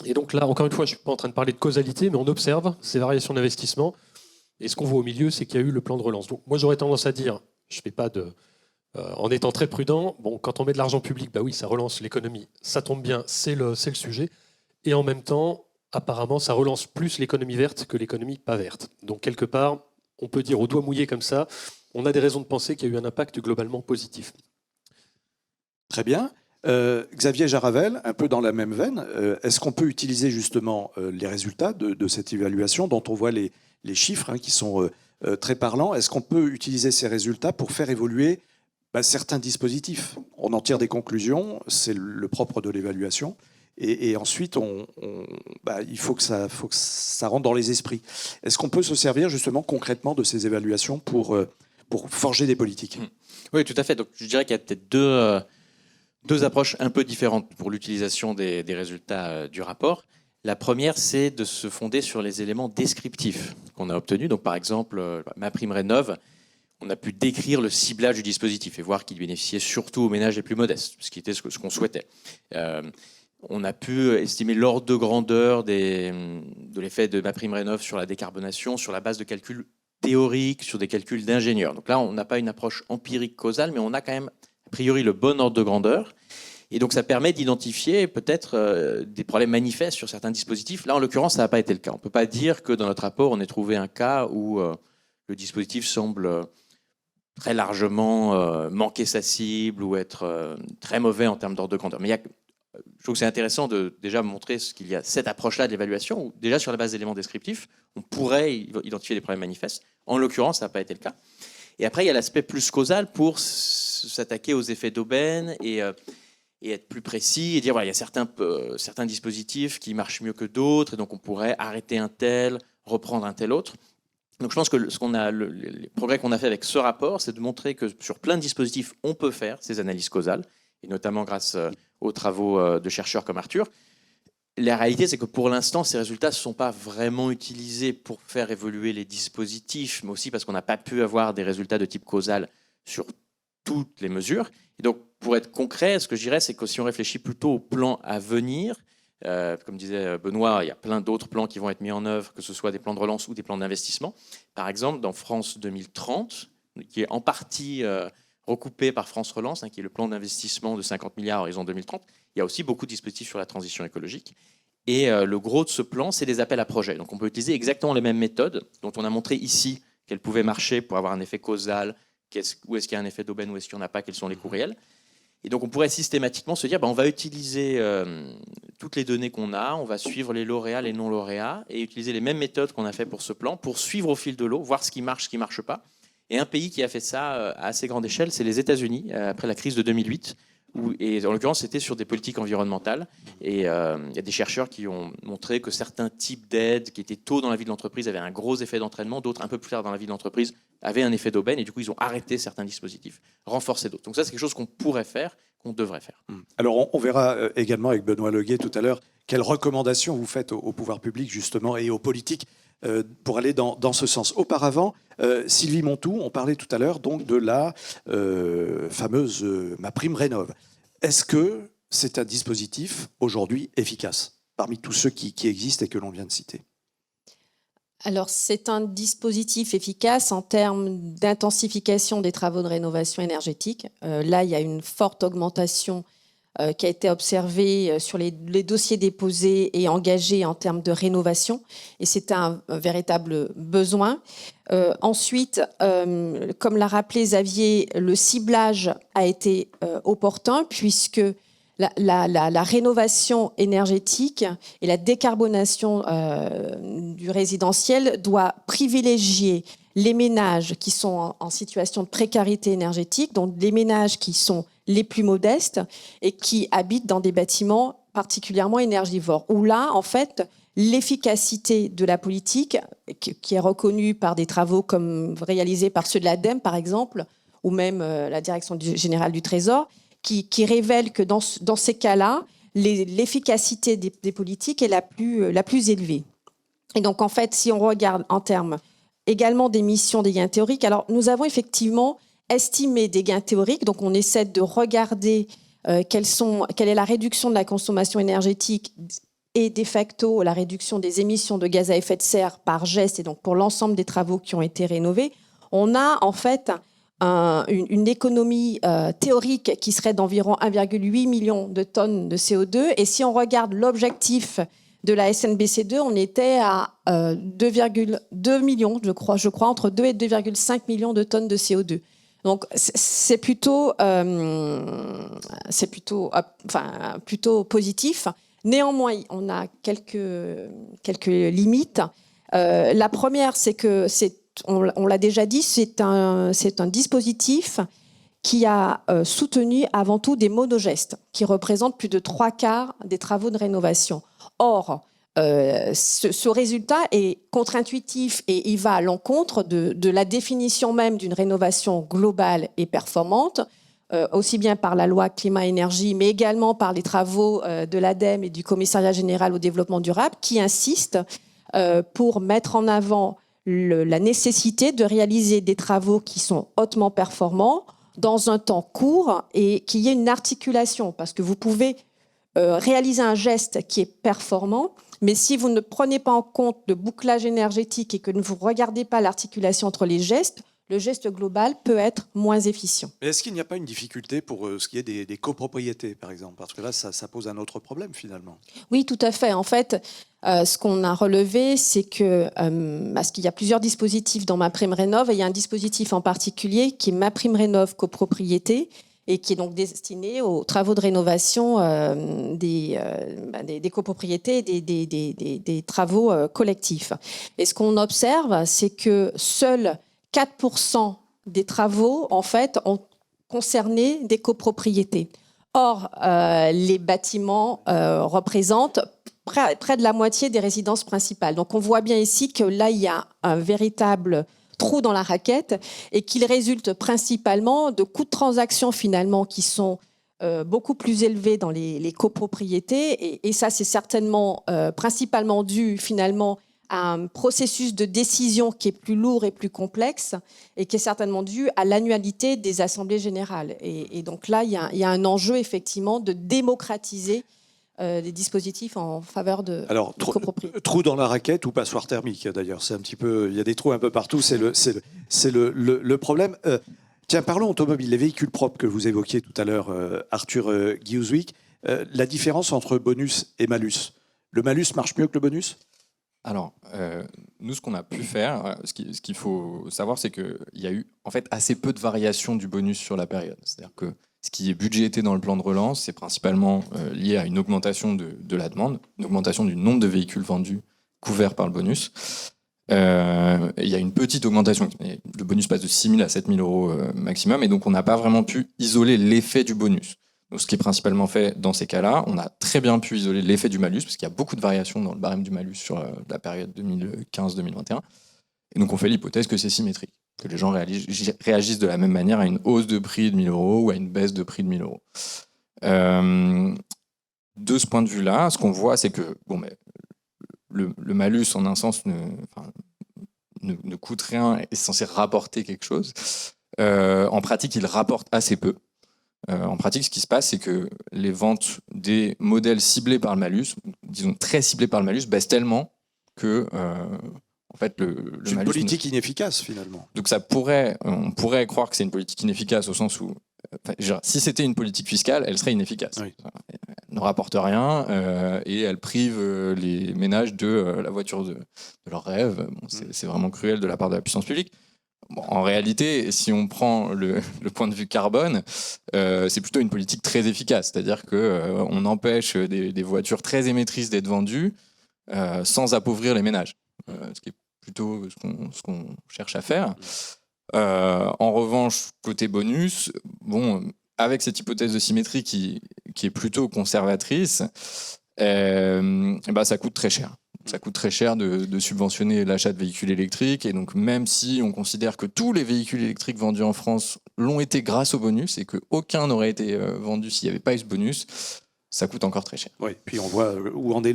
Et donc là, encore une fois, je ne suis pas en train de parler de causalité, mais on observe ces variations d'investissement. Et ce qu'on voit au milieu, c'est qu'il y a eu le plan de relance. Donc moi, j'aurais tendance à dire, je ne fais pas de... en étant très prudent, bon, quand on met de l'argent public, bah oui, ça relance l'économie, ça tombe bien, c'est le sujet. Et en même temps, apparemment, ça relance plus l'économie verte que l'économie pas verte. Donc quelque part, on peut dire au doigt mouillé comme ça, on a des raisons de penser qu'il y a eu un impact globalement positif. Très bien. Xavier Jaravel, un peu dans la même veine, est-ce qu'on peut utiliser justement les résultats de cette évaluation dont on voit les chiffres qui sont très parlants? Est-ce qu'on peut utiliser ces résultats pour faire évoluer certains dispositifs? On en tire des conclusions, c'est le propre de l'évaluation. Et ensuite, il faut que ça rentre dans les esprits. Est-ce qu'on peut se servir justement concrètement de ces évaluations pour forger des politiques? Oui, tout à fait. Donc, je dirais qu'il y a peut-être deux approches un peu différentes pour l'utilisation des résultats du rapport. La première, c'est de se fonder sur les éléments descriptifs qu'on a obtenus. Donc, par exemple, MaPrimeRénov', on a pu décrire le ciblage du dispositif et voir qu'il bénéficiait surtout aux ménages les plus modestes, ce qui était ce qu'on souhaitait. On a pu estimer l'ordre de grandeur de l'effet de MaPrimeRénov' sur la décarbonation sur la base de calculs théoriques, sur des calculs d'ingénieurs. Donc là, on n'a pas une approche empirique causale, mais on a quand même, a priori, le bon ordre de grandeur. Et donc, ça permet d'identifier peut-être des problèmes manifestes sur certains dispositifs. Là, en l'occurrence, ça n'a pas été le cas. On ne peut pas dire que dans notre rapport, on ait trouvé un cas où le dispositif semble très largement manquer sa cible ou être très mauvais en termes d'ordre de grandeur. Mais je trouve que c'est intéressant de déjà montrer qu'il y a cette approche-là de l'évaluation, où déjà sur la base d'éléments descriptifs, on pourrait identifier des problèmes manifestes. En l'occurrence, ça n'a pas été le cas. Et après, il y a l'aspect plus causal pour s'attaquer aux effets d'aubaine et être plus précis et dire voilà, il y a certains dispositifs qui marchent mieux que d'autres, et donc on pourrait arrêter un tel, reprendre un tel autre. Donc je pense que les progrès qu'on a fait avec ce rapport, c'est de montrer que sur plein de dispositifs, on peut faire ces analyses causales, et notamment grâce aux travaux de chercheurs comme Arthur. La réalité, c'est que pour l'instant, ces résultats ne sont pas vraiment utilisés pour faire évoluer les dispositifs, mais aussi parce qu'on n'a pas pu avoir des résultats de type causal sur toutes les mesures. Et donc, pour être concret, ce que je dirais, c'est que si on réfléchit plutôt au plan à venir, comme disait Benoît, il y a plein d'autres plans qui vont être mis en œuvre, que ce soit des plans de relance ou des plans d'investissement. Par exemple, dans France 2030, qui est en partie recoupé par France Relance, qui est le plan d'investissement de 50 milliards à horizon 2030, il y a aussi beaucoup de dispositifs sur la transition écologique. Et le gros de ce plan, c'est des appels à projets. Donc on peut utiliser exactement les mêmes méthodes dont on a montré ici qu'elles pouvaient marcher pour avoir un effet causal, où est-ce qu'il y a un effet d'aubaine, où est-ce qu'il n'y en a pas, quels sont les coûts réels. Et donc on pourrait systématiquement se dire, on va utiliser toutes les données qu'on a, on va suivre les lauréats, les non-lauréats, et utiliser les mêmes méthodes qu'on a fait pour ce plan, pour suivre au fil de l'eau, voir ce qui marche, ce qui ne marche pas. Et un pays qui a fait ça à assez grande échelle, c'est les États-Unis, après la crise de 2008. Et en l'occurrence, c'était sur des politiques environnementales. Et il y a des chercheurs qui ont montré que certains types d'aides qui étaient tôt dans la vie de l'entreprise avaient un gros effet d'entraînement, d'autres un peu plus tard dans la vie de l'entreprise avaient un effet d'aubaine. Et du coup, ils ont arrêté certains dispositifs, renforcé d'autres. Donc ça, c'est quelque chose qu'on pourrait faire, qu'on devrait faire. Alors, on verra également avec Benoît Leguet tout à l'heure quelles recommandations vous faites au pouvoir public, justement, et aux politiques pour aller dans ce sens. Auparavant, Sylvie Montou, on parlait tout à l'heure donc de la fameuse MaPrimeRénov'. Est-ce que c'est un dispositif aujourd'hui efficace parmi tous ceux qui existent et que l'on vient de citer? Alors, c'est un dispositif efficace en termes d'intensification des travaux de rénovation énergétique. Là, il y a une forte augmentation qui a été observée sur les dossiers déposés et engagés en termes de rénovation. Et c'est un véritable besoin. Ensuite, comme l'a rappelé Xavier, le ciblage a été opportun puisque la rénovation énergétique et la décarbonation du résidentiel doit privilégier les ménages qui sont en situation de précarité énergétique, donc les ménages qui sont les plus modestes et qui habitent dans des bâtiments particulièrement énergivores. Où là, en fait, l'efficacité de la politique, qui est reconnue par des travaux comme réalisés par ceux de l'ADEME, par exemple, ou même la Direction générale du Trésor, qui révèle que dans ces cas-là, l'efficacité des politiques est la plus élevée. Et donc, en fait, si on regarde en termes également d'émissions des gains théoriques, alors nous avons effectivement estimé des gains théoriques, donc on essaie de regarder quelle est la réduction de la consommation énergétique et de facto la réduction des émissions de gaz à effet de serre par geste, et donc pour l'ensemble des travaux qui ont été rénovés. On a en fait une économie théorique qui serait d'environ 1,8 million de tonnes de CO2. Et si on regarde l'objectif de la SNBC2, on était à 2,2 millions, je crois, entre 2 et 2,5 millions de tonnes de CO2. Donc c'est plutôt positif. Néanmoins, on a quelques limites. La première, c'est que on l'a déjà dit, c'est un dispositif qui a soutenu avant tout des monogestes, qui représentent plus de 3/4 des travaux de rénovation. Or, ce résultat est contre-intuitif et il va à l'encontre de la définition même d'une rénovation globale et performante, aussi bien par la loi climat-énergie, mais également par les travaux de l'ADEME et du Commissariat général au développement durable, qui insistent pour mettre en avant la nécessité de réaliser des travaux qui sont hautement performants dans un temps court et qu'il y ait une articulation, parce que vous pouvez réaliser un geste qui est performant, mais si vous ne prenez pas en compte le bouclage énergétique et que vous ne regardez pas l'articulation entre les gestes, le geste global peut être moins efficient. Mais est-ce qu'il n'y a pas une difficulté pour ce qui est des copropriétés, par exemple? Parce que là, ça pose un autre problème, finalement. Oui, tout à fait. En fait, ce qu'on a relevé, c'est que, parce qu'il y a plusieurs dispositifs dans MaPrimeRénov', et il y a un dispositif en particulier qui est MaPrimeRénov' copropriété, et qui est donc destiné aux travaux de rénovation des copropriétés et des travaux collectifs. Et ce qu'on observe, c'est que seuls 4% des travaux, en fait, ont concerné des copropriétés. Or, les bâtiments représentent près de la moitié des résidences principales. Donc, on voit bien ici que là, il y a un véritable trou dans la raquette et qu'il résulte principalement de coûts de transaction, finalement, qui sont beaucoup plus élevés dans les copropriétés. Et ça, c'est certainement principalement dû, finalement, à un processus de décision qui est plus lourd et plus complexe et qui est certainement dû à l'annualité des assemblées générales. Et donc là, il y a un enjeu, effectivement, de démocratiser des dispositifs en faveur de copropriété. Trou dans la raquette ou passoire thermique, d'ailleurs. C'est un petit peu, il y a des trous un peu partout, c'est le problème. Tiens, parlons automobile, les véhicules propres que vous évoquiez tout à l'heure, Arthur Guihouzouik. La différence entre bonus et malus. Le malus marche mieux que le bonus ? Alors, nous, ce qu'on a pu faire, ce qu'il faut savoir, c'est qu'il y a eu en fait assez peu de variations du bonus sur la période. C'est-à-dire que ce qui est budgété dans le plan de relance, c'est principalement lié à une augmentation de la demande, une augmentation du nombre de véhicules vendus couverts par le bonus. Il y a une petite augmentation. Le bonus passe de 6 000 à 7 000 euros maximum, et donc on n'a pas vraiment pu isoler l'effet du bonus. Donc, ce qui est principalement fait dans ces cas-là, on a très bien pu isoler l'effet du malus, parce qu'il y a beaucoup de variations dans le barème du malus sur la période 2015-2021. Et donc, on fait l'hypothèse que c'est symétrique, que les gens réagissent de la même manière à une hausse de prix de 1 000 euros ou à une baisse de prix de 1 000 euros. De ce point de vue-là, ce qu'on voit, c'est que le malus, en un sens, ne coûte rien, est censé rapporter quelque chose. En pratique, il rapporte assez peu. En pratique, ce qui se passe, c'est que les ventes des modèles ciblés par le malus, disons très ciblés par le malus, baissent tellement que, en fait, le c'est malus... une politique inefficace, finalement. Donc on pourrait croire que c'est une politique inefficace au sens où, si c'était une politique fiscale, elle serait inefficace. Oui. Elle ne rapporte rien et elle prive les ménages de la voiture de leurs rêves. Bon, c'est vraiment cruel de la part de la puissance publique. Bon, en réalité, si on prend le point de vue carbone, c'est plutôt une politique très efficace. C'est-à-dire qu'on empêche des voitures très émettrices d'être vendues sans appauvrir les ménages. Ce qui est plutôt ce qu'on cherche à faire. En revanche, côté bonus, avec cette hypothèse de symétrie qui est plutôt conservatrice, ça coûte très cher. Ça coûte très cher de subventionner l'achat de véhicules électriques. Et donc, même si on considère que tous les véhicules électriques vendus en France l'ont été grâce au bonus et qu'aucun n'aurait été vendu s'il n'y avait pas eu ce bonus, ça coûte encore très cher. Oui, puis on voit où en est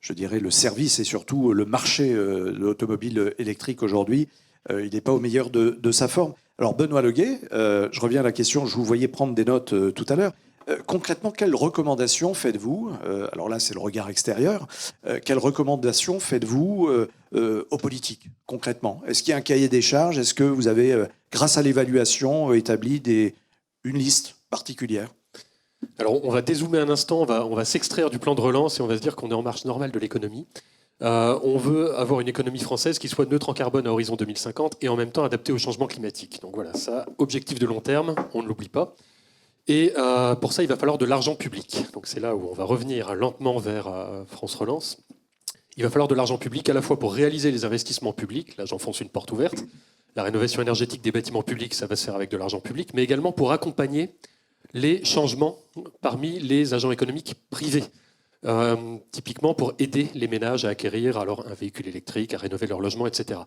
je dirais, le service et surtout le marché de l'automobile électrique aujourd'hui. Il n'est pas au meilleur de sa forme. Alors, Benoît Leguet, je reviens à la question, je vous voyais prendre des notes tout à l'heure. Concrètement, quelles recommandations faites-vous, alors là c'est le regard extérieur, quelles recommandations faites-vous aux politiques concrètement? Est-ce qu'il y a un cahier des charges? Est-ce que vous avez, grâce à l'évaluation, établi une liste particulière? Alors on va dézoomer un instant, on va s'extraire du plan de relance et on va se dire qu'on est en marche normale de l'économie. On veut avoir une économie française qui soit neutre en carbone à horizon 2050 et en même temps adaptée au changement climatique. Donc voilà, ça, objectif de long terme, on ne l'oublie pas. Et pour ça, il va falloir de l'argent public. Donc c'est là où on va revenir lentement vers France Relance. Il va falloir de l'argent public à la fois pour réaliser les investissements publics, là j'enfonce une porte ouverte, la rénovation énergétique des bâtiments publics, ça va se faire avec de l'argent public, mais également pour accompagner les changements parmi les agents économiques privés. Typiquement pour aider les ménages à acquérir alors un véhicule électrique, à rénover leur logement, etc.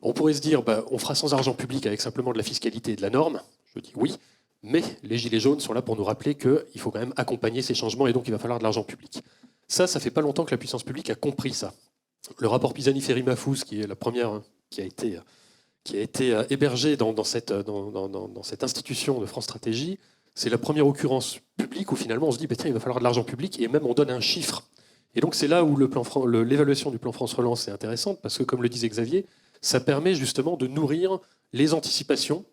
On pourrait se dire, on fera sans argent public avec simplement de la fiscalité et de la norme. Je dis oui. Mais les Gilets jaunes sont là pour nous rappeler qu'il faut quand même accompagner ces changements et donc il va falloir de l'argent public. Ça fait pas longtemps que la puissance publique a compris ça. Le rapport Pisani-Ferry-Mahfouz, qui est la première qui a été hébergée dans cette institution de France Stratégie, c'est la première occurrence publique où finalement on se dit tiens, il va falloir de l'argent public et même on donne un chiffre. Et donc c'est là où l'évaluation du plan France Relance est intéressante parce que comme le disait Xavier, ça permet justement de nourrir les anticipations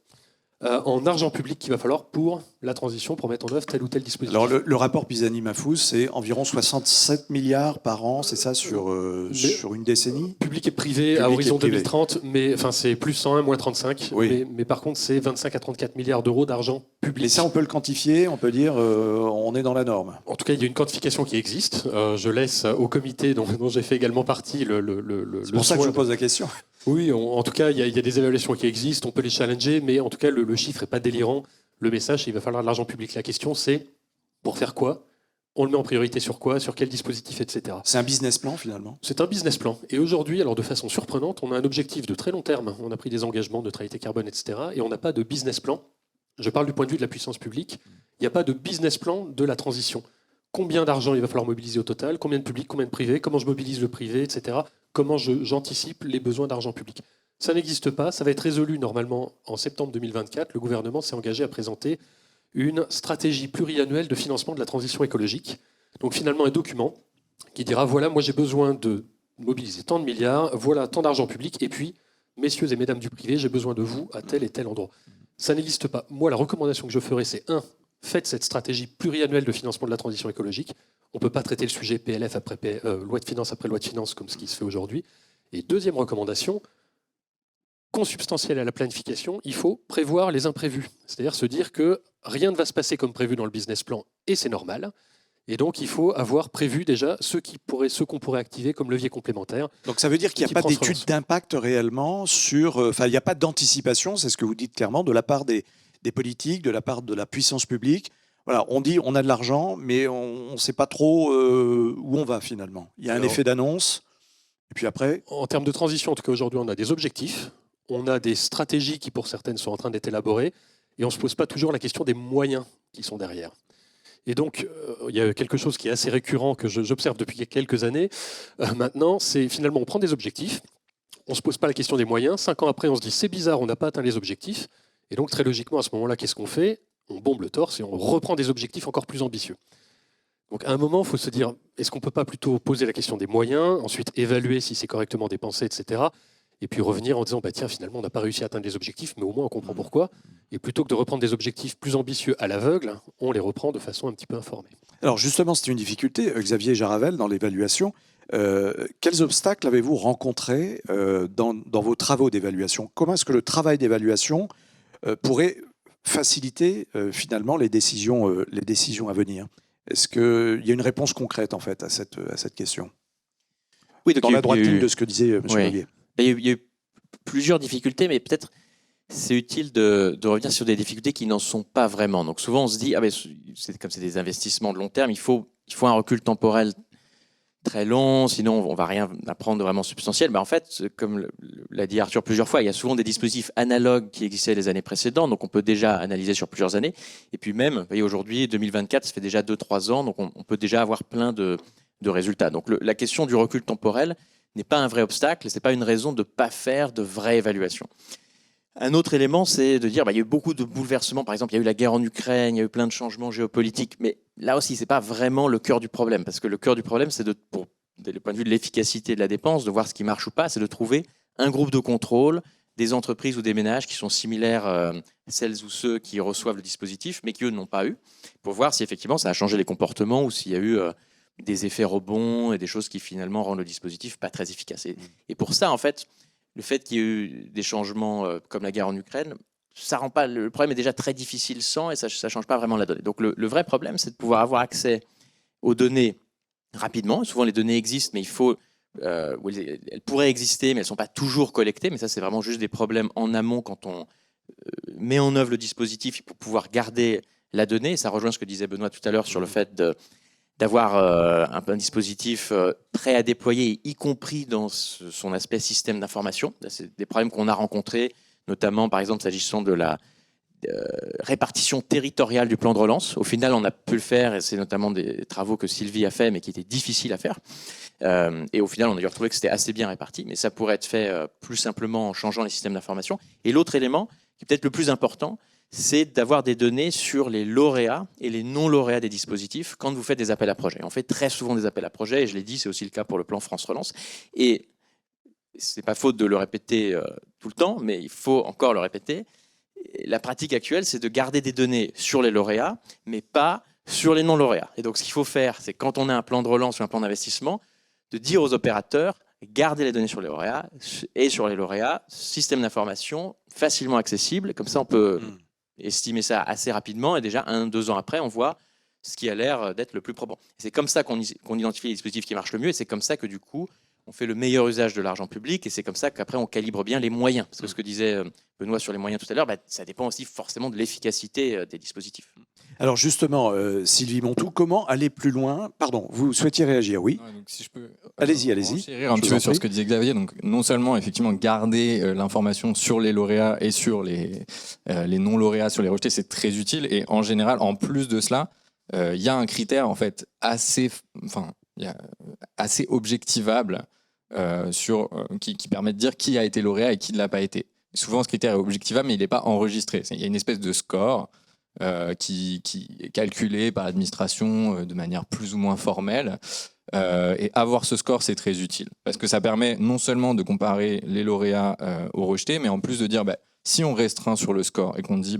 en argent public qu'il va falloir pour la transition, pour mettre en œuvre tel ou tel dispositif. Alors le rapport Pisani-Mafous, c'est environ 67 milliards par an, c'est ça, sur une décennie? Public et privé à horizon 2030, mais enfin c'est plus 101, moins 35. Oui. Mais par contre, c'est 25 à 34 milliards d'euros d'argent public. Et ça, on peut le quantifier, on peut dire on est dans la norme. En tout cas, il y a une quantification qui existe. Je laisse au comité dont j'ai fait également partie C'est pour ça que je vous pose la question. Oui, en tout cas, il y a des évaluations qui existent, on peut les challenger, mais en tout cas, le chiffre n'est pas délirant. Le message, c'est qu'il va falloir de l'argent public. La question, c'est pour faire quoi? On le met en priorité sur quoi? Sur quel dispositif, etc. C'est un business plan, finalement? C'est un business plan. Et aujourd'hui, alors de façon surprenante, on a un objectif de très long terme. On a pris des engagements de neutralité carbone, etc. Et on n'a pas de business plan. Je parle du point de vue de la puissance publique. Il n'y a pas de business plan de la transition. Combien d'argent il va falloir mobiliser au total? Combien de public? Combien de privé? Comment je mobilise le privé, etc. Comment j'anticipe les besoins d'argent public? Ça n'existe pas. Ça va être résolu normalement en septembre 2024. Le gouvernement s'est engagé à présenter une stratégie pluriannuelle de financement de la transition écologique. Donc finalement un document qui dira voilà, moi j'ai besoin de mobiliser tant de milliards, voilà tant d'argent public, et puis messieurs et mesdames du privé, j'ai besoin de vous à tel et tel endroit. Ça n'existe pas. Moi, la recommandation que je ferai, c'est faites cette stratégie pluriannuelle de financement de la transition écologique. On ne peut pas traiter le sujet PLF après loi de finances après loi de finances comme ce qui se fait aujourd'hui. Et deuxième recommandation, consubstantielle à la planification, il faut prévoir les imprévus. C'est-à-dire se dire que rien ne va se passer comme prévu dans le business plan, et c'est normal. Et donc, il faut avoir prévu déjà ce qu'on pourrait activer comme levier complémentaire. Donc, ça veut dire qu'il n'y a pas d'étude d'impact réellement sur... Enfin, il n'y a pas d'anticipation, c'est ce que vous dites clairement, de la part des politiques, de la part de la puissance publique. Voilà, on dit on a de l'argent, mais on ne sait pas trop où on va finalement. Il y a un effet d'annonce, et puis après... En termes de transition, en tout cas aujourd'hui, on a des objectifs, on a des stratégies qui, pour certaines, sont en train d'être élaborées, et on ne se pose pas toujours la question des moyens qui sont derrière. Et donc, il y a quelque chose qui est assez récurrent, que j'observe depuis quelques années. Maintenant, c'est finalement, on prend des objectifs, on ne se pose pas la question des moyens. 5 ans après, on se dit, c'est bizarre, on n'a pas atteint les objectifs. Et donc, très logiquement, à ce moment-là, qu'est-ce qu'on fait? On bombe le torse et on reprend des objectifs encore plus ambitieux. Donc, à un moment, il faut se dire, est-ce qu'on ne peut pas plutôt poser la question des moyens, ensuite évaluer si c'est correctement dépensé, etc. Et puis revenir en disant, bah, tiens, finalement, on n'a pas réussi à atteindre les objectifs, mais au moins, on comprend pourquoi. Et plutôt que de reprendre des objectifs plus ambitieux à l'aveugle, on les reprend de façon un petit peu informée. Alors justement, c'est une difficulté, Xavier Jaravel, dans l'évaluation. Quels obstacles avez-vous rencontrés dans vos travaux d'évaluation? Comment est-ce que le travail d'évaluation pourrait faciliter finalement les décisions à venir? Est-ce qu'il y a une réponse concrète en fait à cette question? Oui, donc dans la droite ligne de ce que disait M. Levier. Il y a eu plusieurs difficultés, mais peut-être c'est utile de revenir sur des difficultés qui n'en sont pas vraiment. Donc souvent, on se dit, comme c'est des investissements de long terme, il faut un recul temporel très long, sinon on ne va rien apprendre de vraiment substantiel. Mais en fait, comme l'a dit Arthur plusieurs fois, il y a souvent des dispositifs analogues qui existaient les années précédentes, donc on peut déjà analyser sur plusieurs années. Et puis même, vous voyez, aujourd'hui, 2024, ça fait déjà 2-3 ans, donc on peut déjà avoir plein de résultats. Donc la question du recul temporel n'est pas un vrai obstacle, ce n'est pas une raison de ne pas faire de vraie évaluation. Un autre élément, c'est de dire il y a eu beaucoup de bouleversements. Par exemple, il y a eu la guerre en Ukraine, il y a eu plein de changements géopolitiques. Mais là aussi, ce n'est pas vraiment le cœur du problème. Parce que le cœur du problème, c'est pour le point de vue de l'efficacité de la dépense, de voir ce qui marche ou pas, c'est de trouver un groupe de contrôle, des entreprises ou des ménages qui sont similaires à celles ou ceux qui reçoivent le dispositif, mais qui, eux, n'ont pas eu, pour voir si effectivement ça a changé les comportements ou s'il y a eu des effets rebonds et des choses qui finalement rendent le dispositif pas très efficace. Et pour ça, en fait, le fait qu'il y ait eu des changements comme la guerre en Ukraine, ça rend pas, le problème est déjà très difficile sans et ça ne change pas vraiment la donnée. Donc le vrai problème, c'est de pouvoir avoir accès aux données rapidement. Souvent, les données existent, mais elles pourraient exister, mais elles ne sont pas toujours collectées. Mais ça, c'est vraiment juste des problèmes en amont quand on met en œuvre le dispositif pour pouvoir garder la donnée. Et ça rejoint ce que disait Benoît tout à l'heure sur le fait d'avoir un dispositif prêt à déployer, y compris dans son aspect système d'information. C'est des problèmes qu'on a rencontrés, notamment, par exemple, s'agissant de la répartition territoriale du plan de relance. Au final, on a pu le faire, et c'est notamment des travaux que Sylvie a fait, mais qui étaient difficiles à faire. Et au final, on a dû retrouver que c'était assez bien réparti, mais ça pourrait être fait plus simplement en changeant les systèmes d'information. Et l'autre élément, qui est peut-être le plus important, c'est d'avoir des données sur les lauréats et les non-lauréats des dispositifs quand vous faites des appels à projets. On fait très souvent des appels à projets, et je l'ai dit, c'est aussi le cas pour le plan France Relance. Et c'est pas faute de le répéter tout le temps, mais il faut encore le répéter. La pratique actuelle, c'est de garder des données sur les lauréats, mais pas sur les non-lauréats. Et donc, ce qu'il faut faire, c'est quand on a un plan de relance ou un plan d'investissement, de dire aux opérateurs, gardez les données sur les lauréats, et sur les lauréats, système d'information facilement accessible. Comme ça, on peut estimer ça assez rapidement, et déjà, 1-2 ans après, on voit ce qui a l'air d'être le plus probant. C'est comme ça qu'on identifie les dispositifs qui marchent le mieux, et c'est comme ça que, du coup, on fait le meilleur usage de l'argent public, et c'est comme ça qu'après, on calibre bien les moyens. Parce que ce que disait Benoît sur les moyens tout à l'heure, ça dépend aussi forcément de l'efficacité des dispositifs. Alors justement, Sylvie Montou, comment aller plus loin? Pardon, vous souhaitiez réagir, oui? Ouais, donc si je peux Allez-y. enchérir un petit peu sur ce que disait Xavier. Donc, non seulement effectivement garder l'information sur les lauréats et sur les non-lauréats, sur les rejetés, c'est très utile. Et en général, en plus de cela, il y a un critère en fait assez objectivable qui permet de dire qui a été lauréat et qui ne l'a pas été. Souvent, ce critère est objectivable, mais il n'est pas enregistré. Il y a une espèce de score qui est calculé par l'administration de manière plus ou moins formelle. Et avoir ce score, c'est très utile. Parce que ça permet non seulement de comparer les lauréats aux rejetés, mais en plus de dire, si on restreint sur le score et qu'on dit,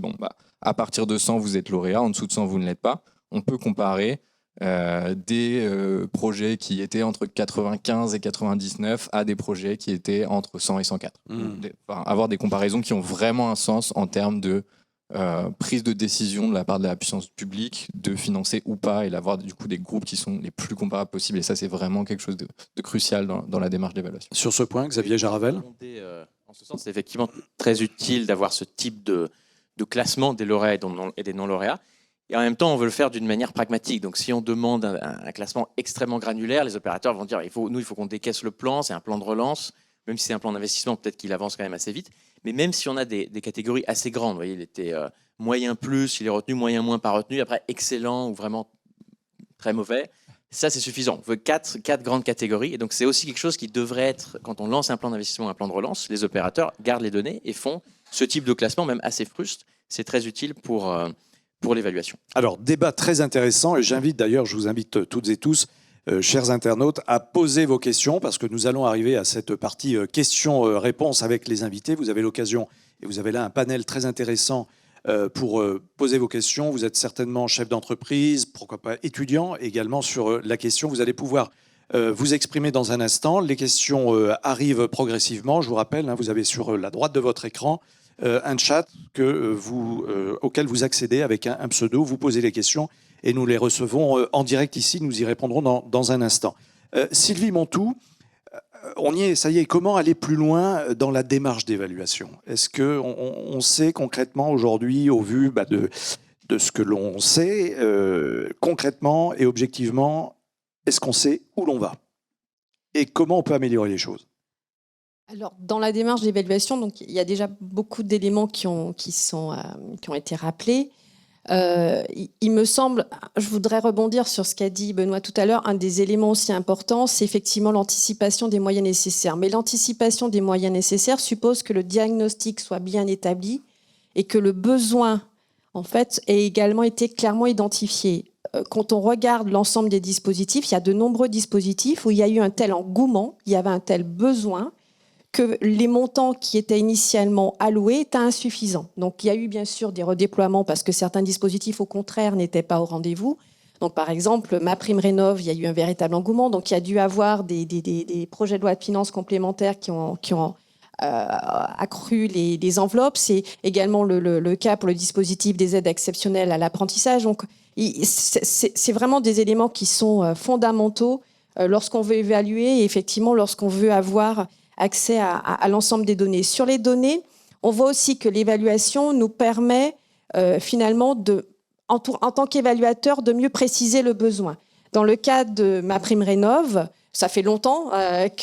à partir de 100, vous êtes lauréat, en dessous de 100, vous ne l'êtes pas, on peut comparer des projets qui étaient entre 95 et 99 à des projets qui étaient entre 100 et 104. Avoir des comparaisons qui ont vraiment un sens en termes de prise de décision de la part de la puissance publique de financer ou pas, et d'avoir du coup des groupes qui sont les plus comparables possibles. Et ça, c'est vraiment quelque chose de crucial dans la démarche d'évaluation. Sur ce point, Xavier Jaravel? En ce sens, c'est effectivement très utile d'avoir ce type de classement des lauréats et des non-lauréats. Et en même temps, on veut le faire d'une manière pragmatique. Donc, si on demande un classement extrêmement granulaire, les opérateurs vont dire il faut qu'on décaisse le plan, c'est un plan de relance. Même si c'est un plan d'investissement, peut-être qu'il avance quand même assez vite. Mais même si on a des catégories assez grandes, vous voyez, il était moyen plus, il est retenu, moyen moins pas retenu, après excellent ou vraiment très mauvais, ça c'est suffisant. On veut quatre grandes catégories. Et donc c'est aussi quelque chose qui devrait être, quand on lance un plan d'investissement, un plan de relance, les opérateurs gardent les données et font ce type de classement, même assez fruste. C'est très utile pour l'évaluation. Alors, débat très intéressant, et je vous invite toutes et tous, chers internautes, à poser vos questions, parce que nous allons arriver à cette partie questions-réponses avec les invités. Vous avez l'occasion, et vous avez là un panel très intéressant pour poser vos questions. Vous êtes certainement chef d'entreprise, pourquoi pas étudiant également sur la question. Vous allez pouvoir vous exprimer dans un instant. Les questions arrivent progressivement. Je vous rappelle, vous avez sur la droite de votre écran un chat auquel vous accédez avec un pseudo. Vous posez les questions et nous les recevons en direct ici. Nous y répondrons dans un instant. Sylvie Montou, on y est, ça y est. Comment aller plus loin dans la démarche d'évaluation? Est-ce qu'on sait concrètement aujourd'hui, au vu de ce que l'on sait, concrètement et objectivement, est-ce qu'on sait où l'on va? Et comment on peut améliorer les choses? Alors, dans la démarche d'évaluation, donc, il y a déjà beaucoup d'éléments qui ont été rappelés. Il me semble, je voudrais rebondir sur ce qu'a dit Benoît tout à l'heure, un des éléments aussi importants, c'est effectivement l'anticipation des moyens nécessaires. Mais l'anticipation des moyens nécessaires suppose que le diagnostic soit bien établi et que le besoin, en fait, ait également été clairement identifié. Quand on regarde l'ensemble des dispositifs, il y a de nombreux dispositifs où il y a eu un tel engouement, il y avait un tel besoin, que les montants qui étaient initialement alloués étaient insuffisants. Donc il y a eu bien sûr des redéploiements parce que certains dispositifs, au contraire, n'étaient pas au rendez-vous. Donc par exemple, MaPrimeRénov', il y a eu un véritable engouement. Donc il y a dû avoir des projets de loi de finances complémentaires qui ont accru les enveloppes. C'est également le cas pour le dispositif des aides exceptionnelles à l'apprentissage. Donc c'est vraiment des éléments qui sont fondamentaux lorsqu'on veut évaluer et effectivement lorsqu'on veut avoir accès à l'ensemble des données. Sur les données, on voit aussi que l'évaluation nous permet finalement, en tant qu'évaluateur, de mieux préciser le besoin. Dans le cas de MaPrimeRénov', ça fait longtemps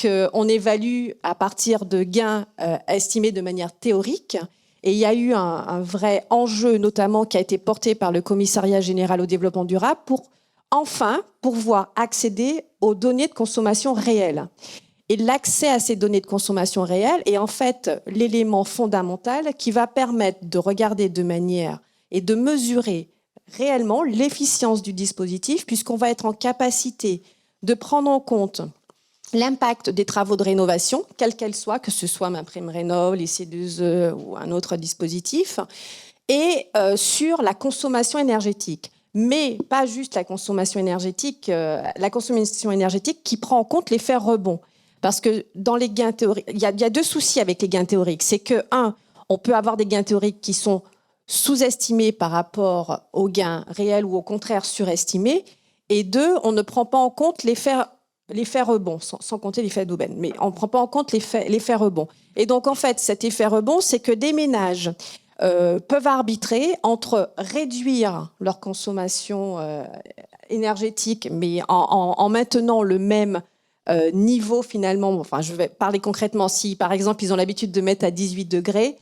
qu'on évalue à partir de gains estimés de manière théorique. Et il y a eu un vrai enjeu, notamment, qui a été porté par le Commissariat général au développement durable pour enfin pouvoir accéder aux données de consommation réelles. Et l'accès à ces données de consommation réelle est en fait l'élément fondamental qui va permettre de regarder de manière et de mesurer réellement l'efficience du dispositif, puisqu'on va être en capacité de prendre en compte l'impact des travaux de rénovation, quels qu'elles soient, que ce soit MaPrimeRénov', les C2E ou un autre dispositif, et sur la consommation énergétique. Mais pas juste la consommation énergétique qui prend en compte l'effet rebond. Parce que dans les gains théoriques, il y a deux soucis avec les gains théoriques. C'est que, on peut avoir des gains théoriques qui sont sous-estimés par rapport aux gains réels ou au contraire surestimés. Et deux, on ne prend pas en compte l'effet rebond, sans compter l'effet d'aubaine. Mais on ne prend pas en compte l'effet rebond. Et donc, en fait, cet effet rebond, c'est que des ménages peuvent arbitrer entre réduire leur consommation énergétique, mais en maintenant le même niveau finalement. Enfin, je vais parler concrètement. Si, par exemple, ils ont l'habitude de mettre à 18 degrés,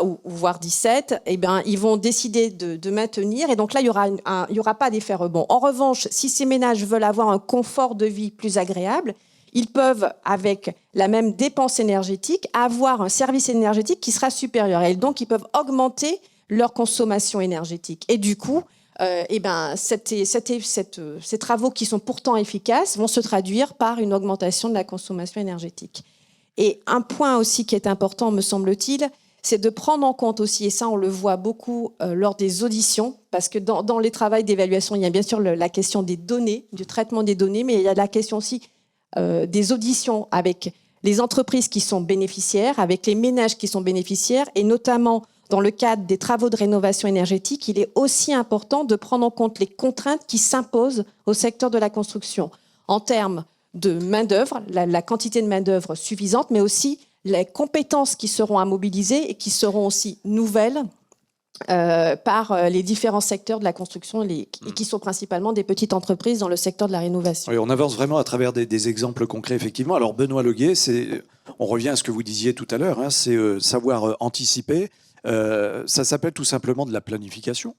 ou voire 17, eh ben, ils vont décider de maintenir. Et donc là, il y aura pas d'effet rebond. En revanche, si ces ménages veulent avoir un confort de vie plus agréable, ils peuvent, avec la même dépense énergétique, avoir un service énergétique qui sera supérieur. Et donc, ils peuvent augmenter leur consommation énergétique. Et du coup, eh ben, ces travaux qui sont pourtant efficaces vont se traduire par une augmentation de la consommation énergétique. Et un point aussi qui est important, me semble-t-il, c'est de prendre en compte aussi, et ça on le voit beaucoup lors des auditions, parce que dans les travaux d'évaluation, il y a bien sûr la question des données, du traitement des données, mais il y a la question aussi des auditions avec les entreprises qui sont bénéficiaires, avec les ménages qui sont bénéficiaires, et notamment dans le cadre des travaux de rénovation énergétique, il est aussi important de prendre en compte les contraintes qui s'imposent au secteur de la construction, en termes de main-d'œuvre, la quantité de main-d'œuvre suffisante, mais aussi les compétences qui seront à mobiliser et qui seront aussi nouvelles par les différents secteurs de la construction et qui sont principalement des petites entreprises dans le secteur de la rénovation. Oui, on avance vraiment à travers des exemples concrets, effectivement. Alors, Benoît Leguet, on revient à ce que vous disiez tout à l'heure, hein, c'est savoir anticiper. Ça s'appelle tout simplement de la planification.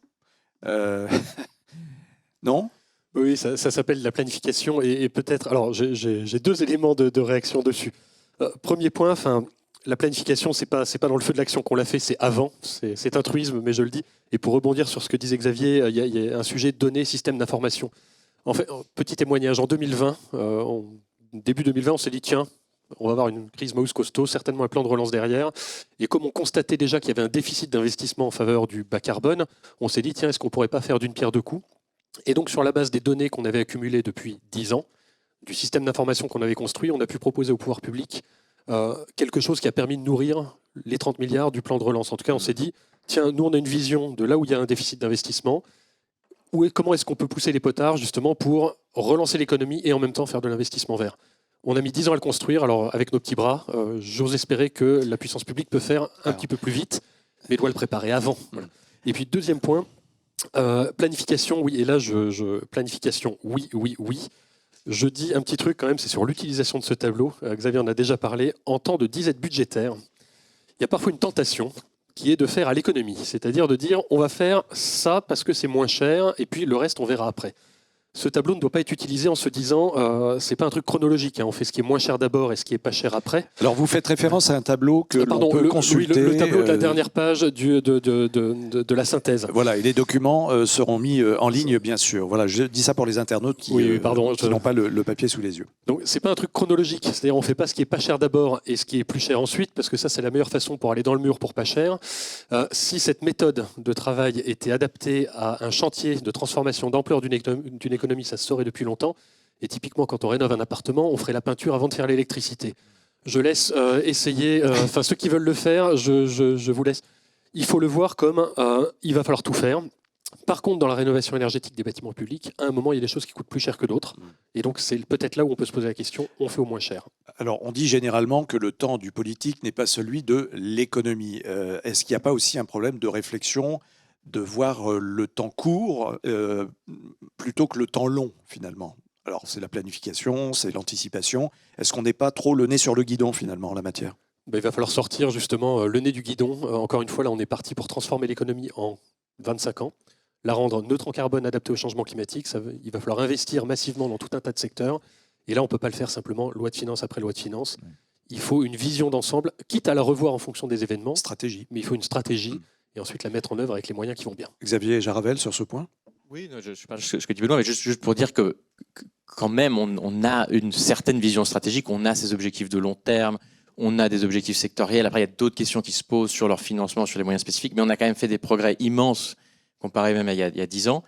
Non ? Oui, ça s'appelle la planification. Et peut-être... Alors, j'ai deux éléments de réaction dessus. Premier point, la planification, c'est pas dans le feu de l'action qu'on l'a fait, c'est avant. C'est un truisme, mais je le dis. Et pour rebondir sur ce que disait Xavier, il y a un sujet données, système d'information. En fait, petit témoignage, en 2020, début 2020, on s'est dit, tiens, on va avoir une crise Maus costaud, certainement un plan de relance derrière. Et comme on constatait déjà qu'il y avait un déficit d'investissement en faveur du bas carbone, on s'est dit, tiens, est-ce qu'on ne pourrait pas faire d'une pierre deux coups ? Et donc, sur la base des données qu'on avait accumulées depuis 10 ans, du système d'information qu'on avait construit, on a pu proposer au pouvoir public quelque chose qui a permis de nourrir les 30 milliards du plan de relance. En tout cas, on s'est dit, tiens, nous, on a une vision de là où il y a un déficit d'investissement. Comment est-ce qu'on peut pousser les potards, justement, pour relancer l'économie et en même temps faire de l'investissement vert ? On a mis 10 ans à le construire. Alors, avec nos petits bras, j'ose espérer que la puissance publique peut faire un petit peu plus vite, mais doit le préparer avant. Voilà. Et puis, deuxième point, planification, oui. Et là, planification, oui. Je dis un petit truc quand même, c'est sur l'utilisation de ce tableau. Xavier en a déjà parlé. En temps de disette budgétaire, il y a parfois une tentation qui est de faire à l'économie. C'est-à-dire de dire, on va faire ça parce que c'est moins cher, et puis le reste, on verra après. Ce tableau ne doit pas être utilisé en se disant, c'est pas un truc chronologique, hein, on fait ce qui est moins cher d'abord et ce qui est pas cher après. Alors vous faites référence à un tableau que l'on peut consulter. Le tableau de la dernière page de la synthèse. Voilà, et les documents seront mis en ligne, bien sûr. Voilà, je dis ça pour les internautes qui n'ont pas le papier sous les yeux. Donc c'est pas un truc chronologique, c'est-à-dire on fait pas ce qui est pas cher d'abord et ce qui est plus cher ensuite, parce que ça c'est la meilleure façon pour aller dans le mur pour pas cher. Si cette méthode de travail était adaptée à un chantier de transformation d'ampleur d'une économie, ça se saurait depuis longtemps. Et typiquement, quand on rénove un appartement, on ferait la peinture avant de faire l'électricité. Je laisse essayer, ceux qui veulent le faire, je vous laisse. Il faut le voir comme il va falloir tout faire. Par contre, dans la rénovation énergétique des bâtiments publics, à un moment, il y a des choses qui coûtent plus cher que d'autres. Et donc, c'est peut-être là où on peut se poser la question, on fait au moins cher. Alors, on dit généralement que le temps du politique n'est pas celui de l'économie. Est-ce qu'il n'y a pas aussi un problème de réflexion, de voir le temps court plutôt que le temps long, finalement? Alors, c'est la planification, c'est l'anticipation. Est-ce qu'on n'est pas trop le nez sur le guidon, finalement, en la matière? Il va falloir sortir, justement, le nez du guidon. Encore une fois, là, on est parti pour transformer l'économie en 25 ans, la rendre neutre en carbone, adaptée au changement climatique. Il va falloir investir massivement dans tout un tas de secteurs. Et là, on ne peut pas le faire simplement loi de finances après loi de finances. Il faut une vision d'ensemble, quitte à la revoir en fonction des événements. Stratégie. Mais il faut une stratégie et ensuite la mettre en œuvre avec les moyens qui vont bien. Xavier Jaravel, sur ce point? Oui, non, je ne sais pas ce que dit Benoît, mais juste pour dire que quand même, on a une certaine vision stratégique, on a ces objectifs de long terme, on a des objectifs sectoriels. Après, il y a d'autres questions qui se posent sur leur financement, sur les moyens spécifiques, mais on a quand même fait des progrès immenses comparé même à il y a 10 ans.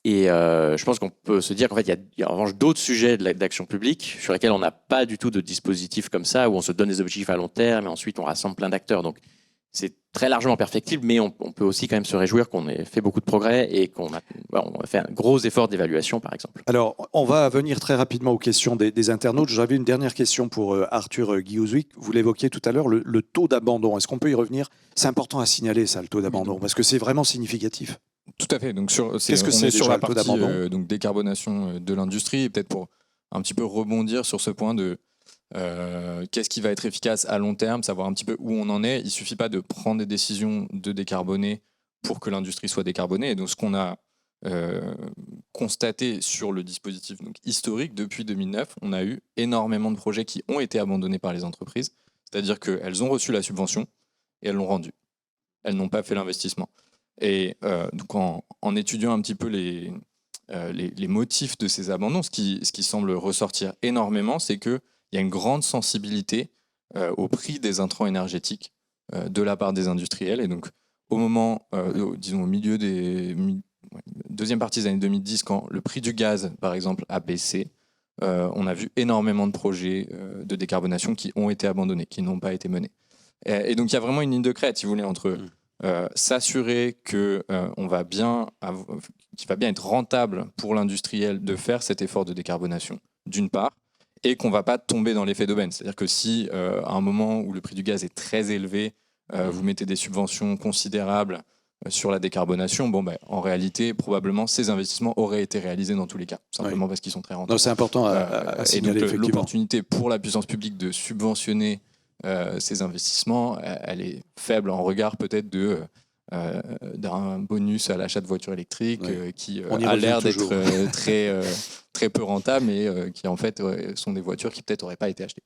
Et je pense qu'on peut se dire qu'en fait, il y a en revanche d'autres sujets d'action publique sur lesquels on n'a pas du tout de dispositif comme ça, où on se donne des objectifs à long terme et ensuite on rassemble plein d'acteurs. Donc, c'est très largement perfectible, mais on peut aussi quand même se réjouir qu'on ait fait beaucoup de progrès et on a fait un gros effort d'évaluation, par exemple. Alors, on va venir très rapidement aux questions des internautes. J'avais une dernière question pour Arthur Guihouzouik. Vous l'évoquiez tout à l'heure, le taux d'abandon. Est-ce qu'on peut y revenir? C'est important à signaler, ça, le taux d'abandon, parce que c'est vraiment significatif. Tout à fait. Donc Qu'est-ce que c'est sur déjà, la le taux partie d'abandon donc décarbonation de l'industrie, et peut-être pour un petit peu rebondir sur ce point de qu'est-ce qui va être efficace à long terme, savoir un petit peu où on en est. Il suffit pas de prendre des décisions de décarboner pour que l'industrie soit décarbonée. Et donc ce qu'on a constaté sur le dispositif donc, historique depuis 2009, on a eu énormément de projets qui ont été abandonnés par les entreprises. C'est-à-dire qu'elles ont reçu la subvention et elles l'ont rendue. Elles n'ont pas fait l'investissement. Et donc en étudiant un petit peu les motifs de ces abandons, ce qui semble ressortir énormément, c'est qu'il y a une grande sensibilité au prix des intrants énergétiques de la part des industriels. Et donc au moment, disons au milieu deuxième partie des années 2010, quand le prix du gaz, par exemple, a baissé, on a vu énormément de projets de décarbonation qui ont été abandonnés, qui n'ont pas été menés. Et donc il y a vraiment une ligne de crête, si vous voulez, entre s'assurer que qu'il va bien être rentable pour l'industriel de faire cet effort de décarbonation, d'une part, et qu'on ne va pas tomber dans l'effet d'aubaine. C'est-à-dire que si, à un moment où le prix du gaz est très élevé, vous mettez des subventions considérables sur la décarbonation, en réalité, probablement, ces investissements auraient été réalisés dans tous les cas, simplement parce qu'ils sont très rentables. C'est important à signaler, et donc, effectivement. L'opportunité pour la puissance publique de subventionner ces investissements, elle est faible en regard peut-être d'un bonus à l'achat de voitures électriques qui a l'air d'être très peu rentable, mais qui en fait sont des voitures qui peut-être n'auraient pas été achetées.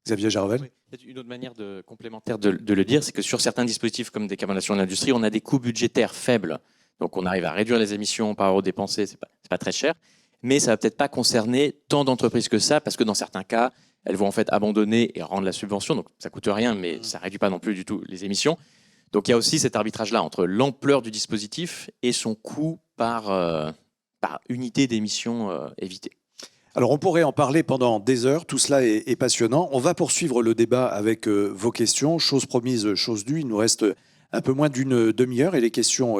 Xavier Jarvel. Une autre manière complémentaire de le dire, c'est que sur certains dispositifs comme décarbonation de l'industrie, on a des coûts budgétaires faibles. Donc on arrive à réduire les émissions par euro dépensé, c'est pas très cher, mais ça va peut-être pas concerner tant d'entreprises que ça, parce que dans certains cas, elles vont en fait abandonner et rendre la subvention, donc ça coûte rien, mais ça réduit pas non plus du tout les émissions. Donc il y a aussi cet arbitrage-là entre l'ampleur du dispositif et son coût par unité d'émissions évitée. Alors on pourrait en parler pendant des heures, tout cela est passionnant. On va poursuivre le débat avec vos questions. Chose promise, chose due, il nous reste un peu moins d'une demi-heure et les questions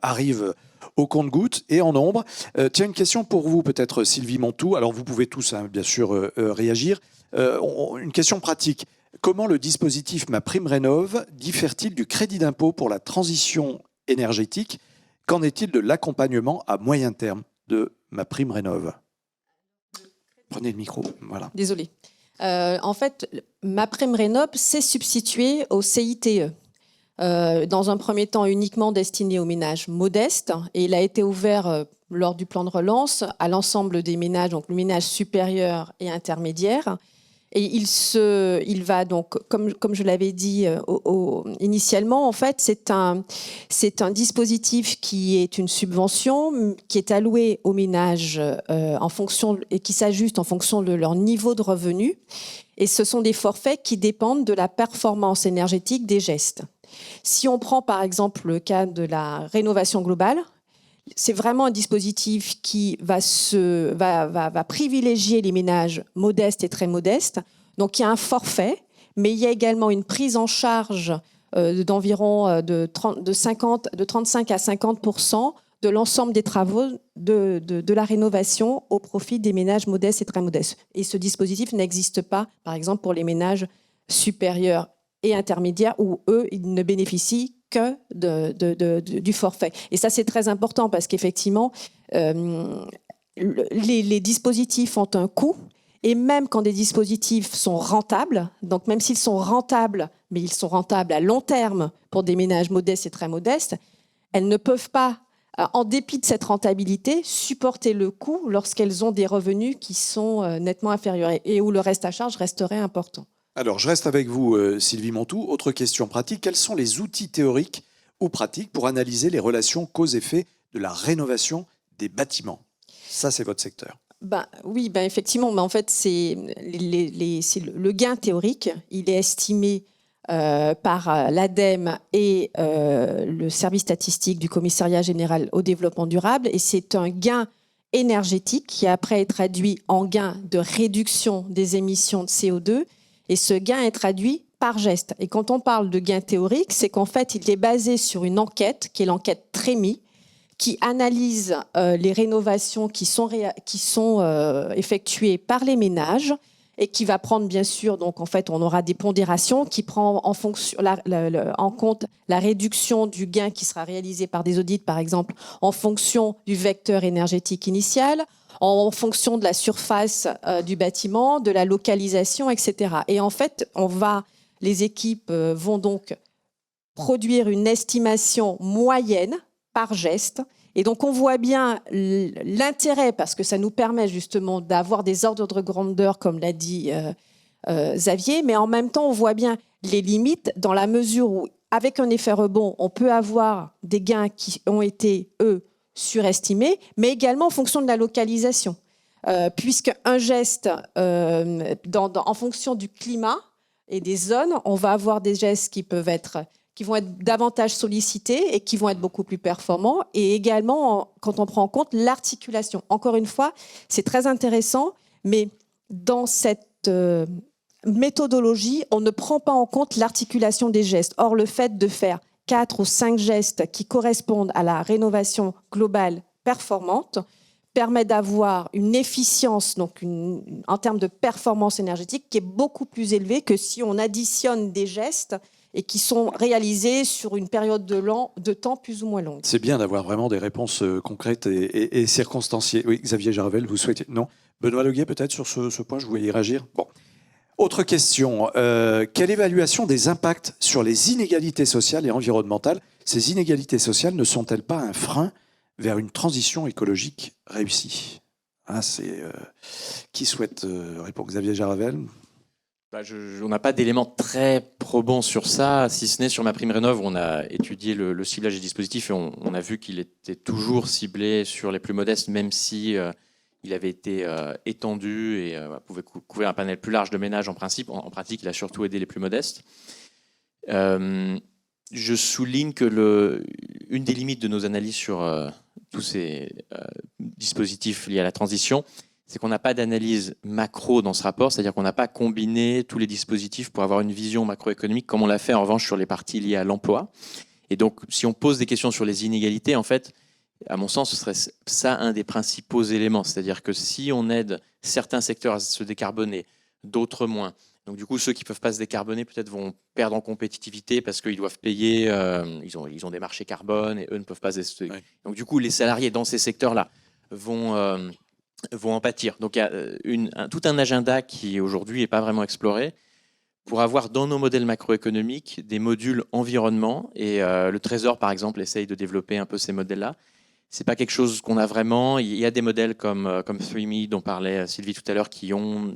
arrivent au compte-gouttes et en nombre. Tiens, une question pour vous peut-être Sylvie Montou. Alors vous pouvez tous bien sûr réagir. Une question pratique. Comment le dispositif MaPrimeRénov' diffère-t-il du crédit d'impôt pour la transition énergétique? Qu'en est-il de l'accompagnement à moyen terme de MaPrimeRénov'? Prenez le micro, voilà. Désolée. En fait, MaPrimeRénov' s'est substitué au CITE. Dans un premier temps uniquement destiné aux ménages modestes, et il a été ouvert lors du plan de relance à l'ensemble des ménages, donc le ménage supérieur et intermédiaire. Et il va donc, comme je l'avais dit initialement, en fait, c'est un dispositif qui est une subvention qui est allouée aux ménages en fonction et qui s'ajuste en fonction de leur niveau de revenu. Et ce sont des forfaits qui dépendent de la performance énergétique des gestes. Si on prend par exemple le cas de la rénovation globale, c'est vraiment un dispositif qui va privilégier les ménages modestes et très modestes. Donc il y a un forfait, mais il y a également une prise en charge d'environ de 35 à 50% de l'ensemble des travaux de la rénovation au profit des ménages modestes et très modestes. Et ce dispositif n'existe pas, par exemple, pour les ménages supérieurs et intermédiaires où eux, ils ne bénéficient que du forfait. Et ça, c'est très important parce qu'effectivement, les dispositifs ont un coût. Et même quand des dispositifs sont rentables, donc même s'ils sont rentables, mais ils sont rentables à long terme pour des ménages modestes et très modestes, elles ne peuvent pas, en dépit de cette rentabilité, supporter le coût lorsqu'elles ont des revenus qui sont nettement inférieurs et où le reste à charge resterait important. Alors, je reste avec vous, Sylvie Montou. Autre question pratique. Quels sont les outils théoriques ou pratiques pour analyser les relations cause-effet de la rénovation des bâtiments. Ça, c'est votre secteur. Oui, effectivement. Mais en fait, c'est le gain théorique. Il est estimé par l'ADEME et le service statistique du Commissariat général au développement durable. Et c'est un gain énergétique qui après est traduit en gain de réduction des émissions de CO2. Et ce gain est traduit par geste. Et quand on parle de gain théorique, c'est qu'en fait, il est basé sur une enquête, qui est l'enquête Trémi, qui analyse les rénovations qui sont effectuées par les ménages et qui va prendre, bien sûr, donc en fait, on aura des pondérations qui prend en compte la réduction du gain qui sera réalisé par des audits, par exemple, en fonction du vecteur énergétique initial, en fonction de la surface du bâtiment, de la localisation, etc. Et en fait, les équipes vont donc produire une estimation moyenne par geste. Et donc, on voit bien l'intérêt, parce que ça nous permet justement d'avoir des ordres de grandeur, comme l'a dit Xavier, mais en même temps, on voit bien les limites dans la mesure où, avec un effet rebond, on peut avoir des gains qui ont été, surestimés, mais également en fonction de la localisation. Puisque un geste, en fonction du climat et des zones, on va avoir des gestes qui vont être davantage sollicités et qui vont être beaucoup plus performants. Et également, quand on prend en compte l'articulation. Encore une fois, c'est très intéressant, mais dans cette méthodologie, on ne prend pas en compte l'articulation des gestes. Or, le fait de faire 4 ou 5 gestes qui correspondent à la rénovation globale performante permet d'avoir une efficience, donc en termes de performance énergétique, qui est beaucoup plus élevée que si on additionne des gestes et qui sont réalisés sur une période de temps plus ou moins longue. C'est bien d'avoir vraiment des réponses concrètes et circonstanciées. Oui, Xavier Jarvel, vous souhaitez... Non, Benoît Leguet, peut-être sur ce point, je voulais y réagir. Bon. Autre question. Quelle évaluation des impacts sur les inégalités sociales et environnementales? Ces inégalités sociales ne sont-elles pas un frein vers une transition écologique réussie? Qui souhaite répondre? Xavier Jarvel? On n'a pas d'éléments très probants sur ça, si ce n'est sur MaPrimeRénov', on a étudié le ciblage des dispositifs et on a vu qu'il était toujours ciblé sur les plus modestes, même si il avait été étendu et pouvait couvrir un panel plus large de ménages en principe. En pratique, il a surtout aidé les plus modestes. Je souligne que une des limites de nos analyses sur tous ces dispositifs liés à la transition, c'est qu'on n'a pas d'analyse macro dans ce rapport, c'est-à-dire qu'on n'a pas combiné tous les dispositifs pour avoir une vision macroéconomique, comme on l'a fait en revanche sur les parties liées à l'emploi. Et donc, si on pose des questions sur les inégalités, en fait, à mon sens, ce serait ça un des principaux éléments. C'est-à-dire que si on aide certains secteurs à se décarboner, d'autres moins, donc du coup, ceux qui ne peuvent pas se décarboner peut-être vont perdre en compétitivité parce qu'ils doivent payer, ils ont des marchés carbone et eux ne peuvent pas se... Oui. Donc du coup, les salariés dans ces secteurs-là vont en pâtir. Donc il y a tout un agenda qui aujourd'hui n'est pas vraiment exploré pour avoir dans nos modèles macroéconomiques des modules environnement. Et le Trésor, par exemple, essaye de développer un peu ces modèles-là. Ce n'est pas quelque chose qu'on a vraiment. Il y a des modèles comme 3Me, dont parlait Sylvie tout à l'heure, qui ont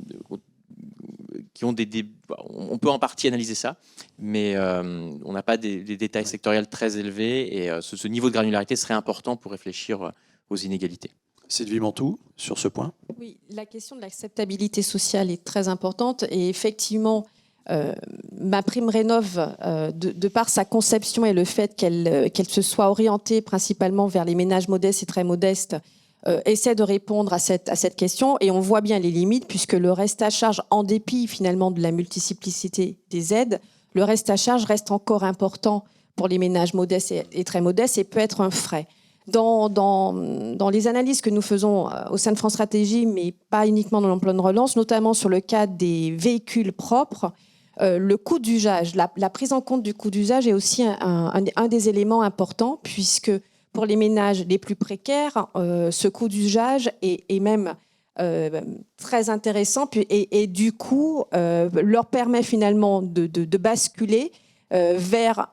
on peut en partie analyser ça, mais on n'a pas des détails sectoriels très élevés. Et ce niveau de granularité serait important pour réfléchir aux inégalités. Sylvie Mantoux, sur ce point. Oui, la question de l'acceptabilité sociale est très importante et effectivement, MaPrimeRénov', de par sa conception et le fait qu'elle se soit orientée principalement vers les ménages modestes et très modestes, essaie de répondre à cette question et on voit bien les limites puisque le reste à charge, en dépit finalement de la multiplicité des aides, le reste à charge reste encore important pour les ménages modestes et très modestes et peut être un frais. Dans les analyses que nous faisons au sein de France Stratégie, mais pas uniquement dans l'emploi de relance, notamment sur le cas des véhicules propres, le coût d'usage, la prise en compte du coût d'usage est aussi un des éléments importants, puisque pour les ménages les plus précaires, ce coût d'usage est même très intéressant et du coup leur permet finalement de basculer vers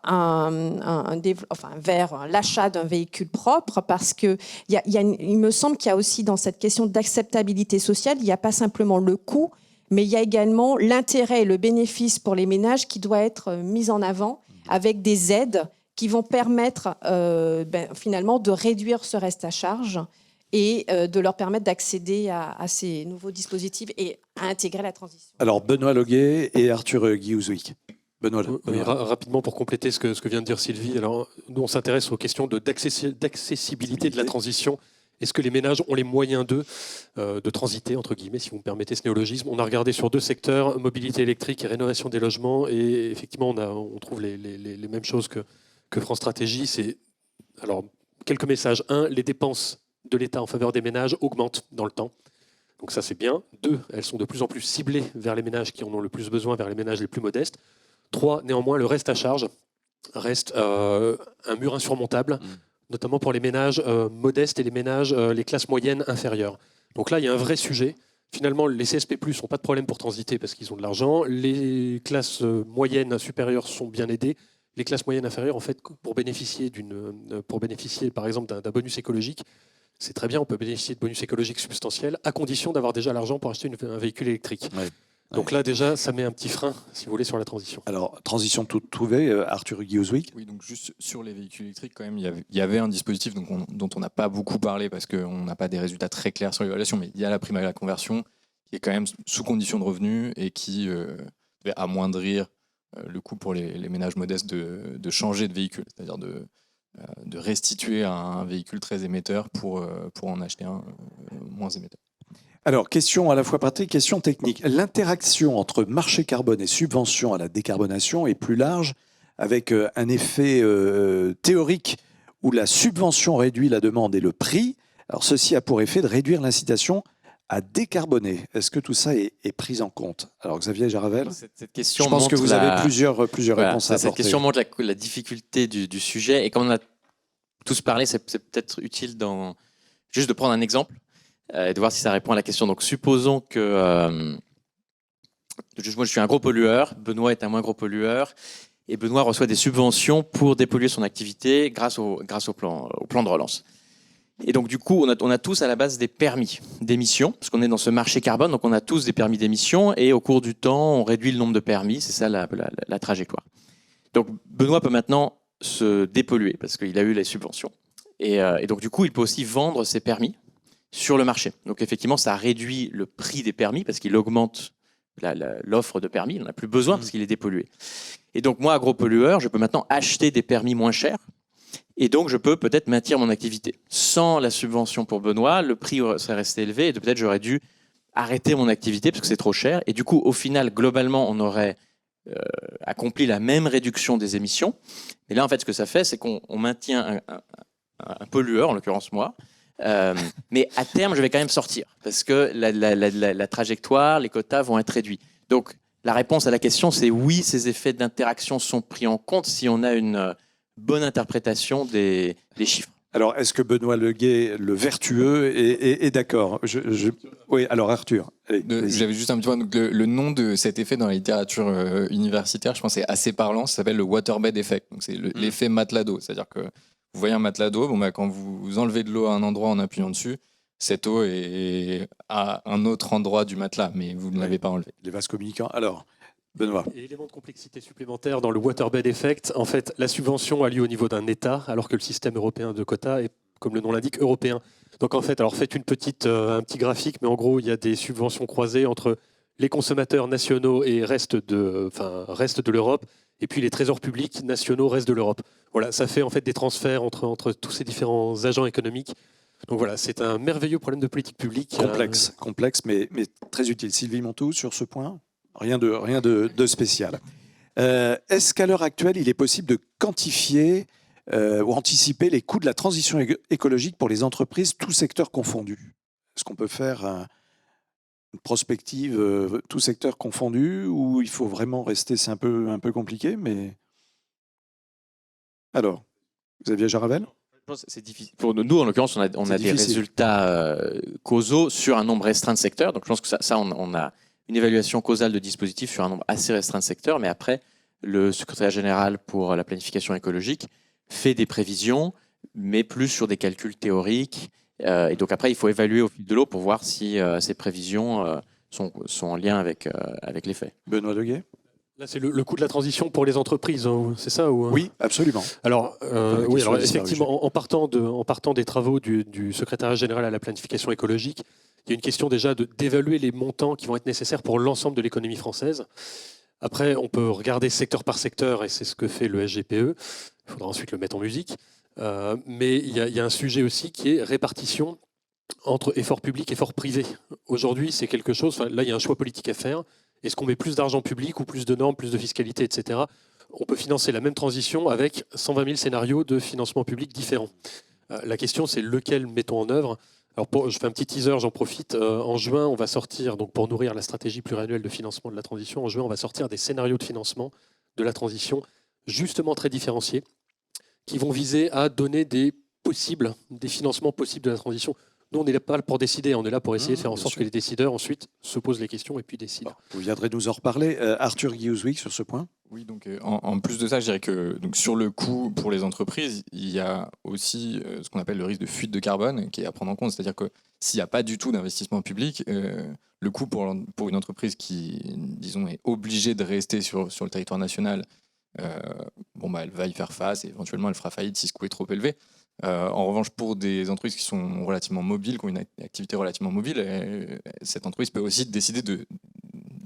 l'achat d'un véhicule propre, parce que il me semble qu'il y a aussi dans cette question d'acceptabilité sociale, il n'y a pas simplement le coût, mais il y a également l'intérêt et le bénéfice pour les ménages qui doit être mis en avant avec des aides qui vont permettre finalement de réduire ce reste à charge et de leur permettre d'accéder à ces nouveaux dispositifs et à intégrer la transition. Alors, Benoît Loguet et Arthur Guihouzouik. Benoît. Oui, rapidement pour compléter ce que vient de dire Sylvie. Alors, nous, on s'intéresse aux questions d'accessibilité de la transition. Est-ce que les ménages ont les moyens de transiter, entre guillemets, si vous me permettez ce néologisme? On a regardé sur 2 secteurs, mobilité électrique et rénovation des logements, et effectivement, on trouve les mêmes choses que France Stratégie. Alors, quelques messages. 1, les dépenses de l'État en faveur des ménages augmentent dans le temps. Donc ça, c'est bien. 2, elles sont de plus en plus ciblées vers les ménages qui en ont le plus besoin, vers les ménages les plus modestes. 3, néanmoins, le reste à charge reste un mur insurmontable, notamment pour les ménages modestes et les ménages, les classes moyennes inférieures. Donc là, il y a un vrai sujet. Finalement, les CSP+ n'ont pas de problème pour transiter parce qu'ils ont de l'argent. Les classes moyennes supérieures sont bien aidées. Les classes moyennes inférieures, en fait, pour bénéficier, par exemple, d'un bonus écologique, c'est très bien, on peut bénéficier de bonus écologiques substantiels, à condition d'avoir déjà l'argent pour acheter un véhicule électrique. Ouais. Donc là, déjà, ça met un petit frein, si vous voulez, sur la transition. Alors, transition toute trouvée, Arthur Guihouzouik. Oui, donc juste sur les véhicules électriques, quand même, il y avait un dispositif dont on n'a pas beaucoup parlé parce qu'on n'a pas des résultats très clairs sur l'évaluation, mais il y a la prime à la conversion qui est quand même sous condition de revenus et qui va amoindrir le coût pour les ménages modestes de changer de véhicule, c'est-à-dire de restituer un véhicule très émetteur pour en acheter un moins émetteur. Alors, question à la fois pratique, question technique. L'interaction entre marché carbone et subvention à la décarbonation est plus large, avec un effet théorique où la subvention réduit la demande et le prix. Alors, ceci a pour effet de réduire l'incitation à décarboner. Est-ce que tout ça est pris en compte? Alors, Xavier Jaravel, cette question je pense que vous avez plusieurs voilà, réponses à apporter. Cette question montre la difficulté du sujet. Et comme on a tous parlé, c'est peut-être utile juste de prendre un exemple et de voir si ça répond à la question. Donc, supposons que moi, je suis un gros pollueur, Benoît est un moins gros pollueur, et Benoît reçoit des subventions pour dépolluer son activité grâce au plan de relance. Et donc, du coup, on a tous à la base des permis d'émission, parce qu'on est dans ce marché carbone, donc on a tous des permis d'émission, et au cours du temps, on réduit le nombre de permis, c'est ça la trajectoire. Donc, Benoît peut maintenant se dépolluer, parce qu'il a eu les subventions. Et donc, du coup, il peut aussi vendre ses permis sur le marché. Donc, effectivement, ça réduit le prix des permis, parce qu'il augmente l'offre de permis, il n'en a plus besoin, parce qu'il est dépollué. Et donc, moi, gros pollueur, je peux maintenant acheter des permis moins chers, et donc, je peux peut-être maintenir mon activité. Sans la subvention pour Benoît, le prix serait resté élevé et peut-être j'aurais dû arrêter mon activité parce que c'est trop cher. Et du coup, au final, globalement, on aurait accompli la même réduction des émissions. Mais là, en fait, ce que ça fait, c'est qu'on maintient un pollueur, en l'occurrence moi. Mais à terme, je vais quand même sortir parce que la trajectoire, les quotas vont être réduits. Donc, la réponse à la question, c'est oui, ces effets d'interaction sont pris en compte si on a une bonne interprétation des chiffres. Alors, est-ce que Benoît Leguet, le vertueux, est d'accord? Oui, alors Arthur. J'avais juste un petit point. Le nom de cet effet dans la littérature universitaire, je pense, est assez parlant. Ça s'appelle le waterbed effect. Donc, c'est l'effet matelas d'eau. C'est-à-dire que vous voyez un matelas d'eau, quand vous enlevez de l'eau à un endroit en appuyant dessus, cette eau est à un autre endroit du matelas, mais vous ne l'avez pas enlevé. Les vases communicants. Alors, Benoît. Et élément de complexité supplémentaire dans le waterbed effect, en fait, la subvention a lieu au niveau d'un État, alors que le système européen de quotas est, comme le nom l'indique, européen. Donc en fait, alors faites un petit graphique, mais en gros, il y a des subventions croisées entre les consommateurs nationaux et reste de l'Europe, et puis les trésors publics nationaux, reste de l'Europe. Voilà, ça fait en fait des transferts entre tous ces différents agents économiques. Donc voilà, c'est un merveilleux problème de politique publique. Complexe, mais très utile. Sylvie Montou, sur ce point? Rien de spécial. Est-ce qu'à l'heure actuelle, il est possible de quantifier ou anticiper les coûts de la transition écologique pour les entreprises, tous secteurs confondus? Est-ce qu'on peut faire une prospective tous secteurs confondus ou il faut vraiment rester, c'est un peu compliqué, mais... Alors, Xavier Jaravel? C'est difficile. Pour nous, en l'occurrence, on a des résultats causaux sur un nombre restreint de secteurs. Donc, je pense que ça on a une évaluation causale de dispositifs sur un nombre assez restreint de secteurs, mais après, le secrétariat général pour la planification écologique fait des prévisions, mais plus sur des calculs théoriques. Et donc après, il faut évaluer au fil de l'eau pour voir si ces prévisions sont en lien avec les faits. Benoît Leguet? Là, c'est le coût de la transition pour les entreprises, hein, c'est ça ou... Oui, absolument. Alors, la oui, question alors des effectivement, en partant des travaux du secrétariat général à la planification écologique, il y a une question déjà d'évaluer les montants qui vont être nécessaires pour l'ensemble de l'économie française. Après, on peut regarder secteur par secteur, et c'est ce que fait le SGPE. Il faudra ensuite le mettre en musique. Mais il y a un sujet aussi qui est répartition entre efforts publics et efforts privés. Aujourd'hui, c'est quelque chose, là, il y a un choix politique à faire. Est-ce qu'on met plus d'argent public ou plus de normes, plus de fiscalité, etc. On peut financer la même transition avec 120 000 scénarios de financement public différents. La question, c'est lequel mettons en œuvre. Alors je fais un petit teaser, j'en profite. En juin, on va sortir, donc pour nourrir la stratégie pluriannuelle de financement de la transition, en juin, on va sortir des scénarios de financement de la transition, justement très différenciés, qui vont viser à donner des financements possibles de la transition. Nous, on n'est pas là pour décider, on est là pour essayer de faire en sorte que les décideurs ensuite se posent les questions et puis décident. Vous viendrez nous en reparler. Arthur Guihouzouik, sur ce point. Oui, donc en plus de ça, je dirais que donc, sur le coût pour les entreprises, il y a aussi ce qu'on appelle le risque de fuite de carbone qui est à prendre en compte. C'est-à-dire que s'il n'y a pas du tout d'investissement public, le coût pour une entreprise qui, disons, est obligée de rester sur le territoire national, elle va y faire face et éventuellement elle fera faillite si ce coût est trop élevé. En revanche, pour des entreprises qui sont relativement mobiles, qui ont une activité relativement mobile, cette entreprise peut aussi décider de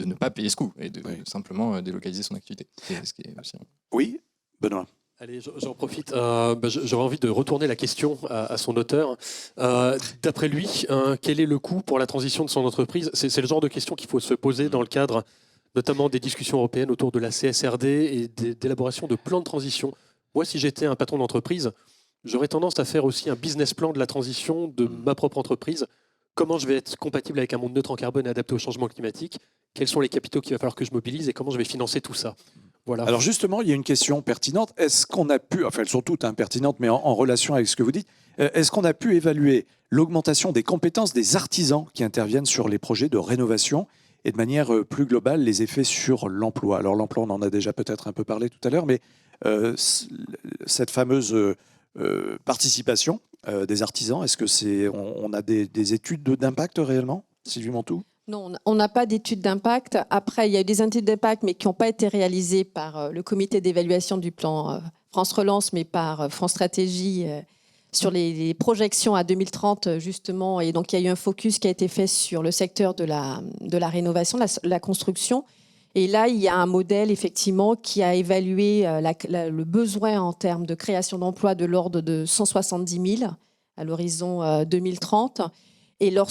ne pas payer ce coût et de simplement délocaliser son activité. Ce qui est aussi... Oui, Benoît. Allez, j'en profite. J'aurais envie de retourner la question à son auteur. D'après lui, quel est le coût pour la transition de son entreprise ? C'est le genre de question qu'il faut se poser dans le cadre notamment des discussions européennes autour de la CSRD et d'élaboration de plans de transition. Moi, si j'étais un patron d'entreprise, j'aurais tendance à faire aussi un business plan de la transition de ma propre entreprise. Comment je vais être compatible avec un monde neutre en carbone et adapté au changement climatique ? Quels sont les capitaux qu'il va falloir que je mobilise et comment je vais financer tout ça ? Voilà. Alors justement, il y a une question pertinente. Est-ce qu'on a pu, enfin elles sont toutes pertinentes, mais en relation avec ce que vous dites, est-ce qu'on a pu évaluer l'augmentation des compétences des artisans qui interviennent sur les projets de rénovation et de manière plus globale les effets sur l'emploi ? Alors l'emploi, on en a déjà peut-être un peu parlé tout à l'heure, mais cette fameuse participation des artisans, est-ce que on a des études d'impact réellement, Sylvie Montou ? Non, on n'a pas d'études d'impact. Après, il y a eu des études d'impact, mais qui n'ont pas été réalisées par le comité d'évaluation du plan France Relance, mais par France Stratégie sur les projections à 2030, justement. Et donc, il y a eu un focus qui a été fait sur le secteur de la rénovation, la construction. Et là, il y a un modèle, effectivement, qui a évalué le besoin en termes de création d'emplois de l'ordre de 170 000 à l'horizon 2030. Et lors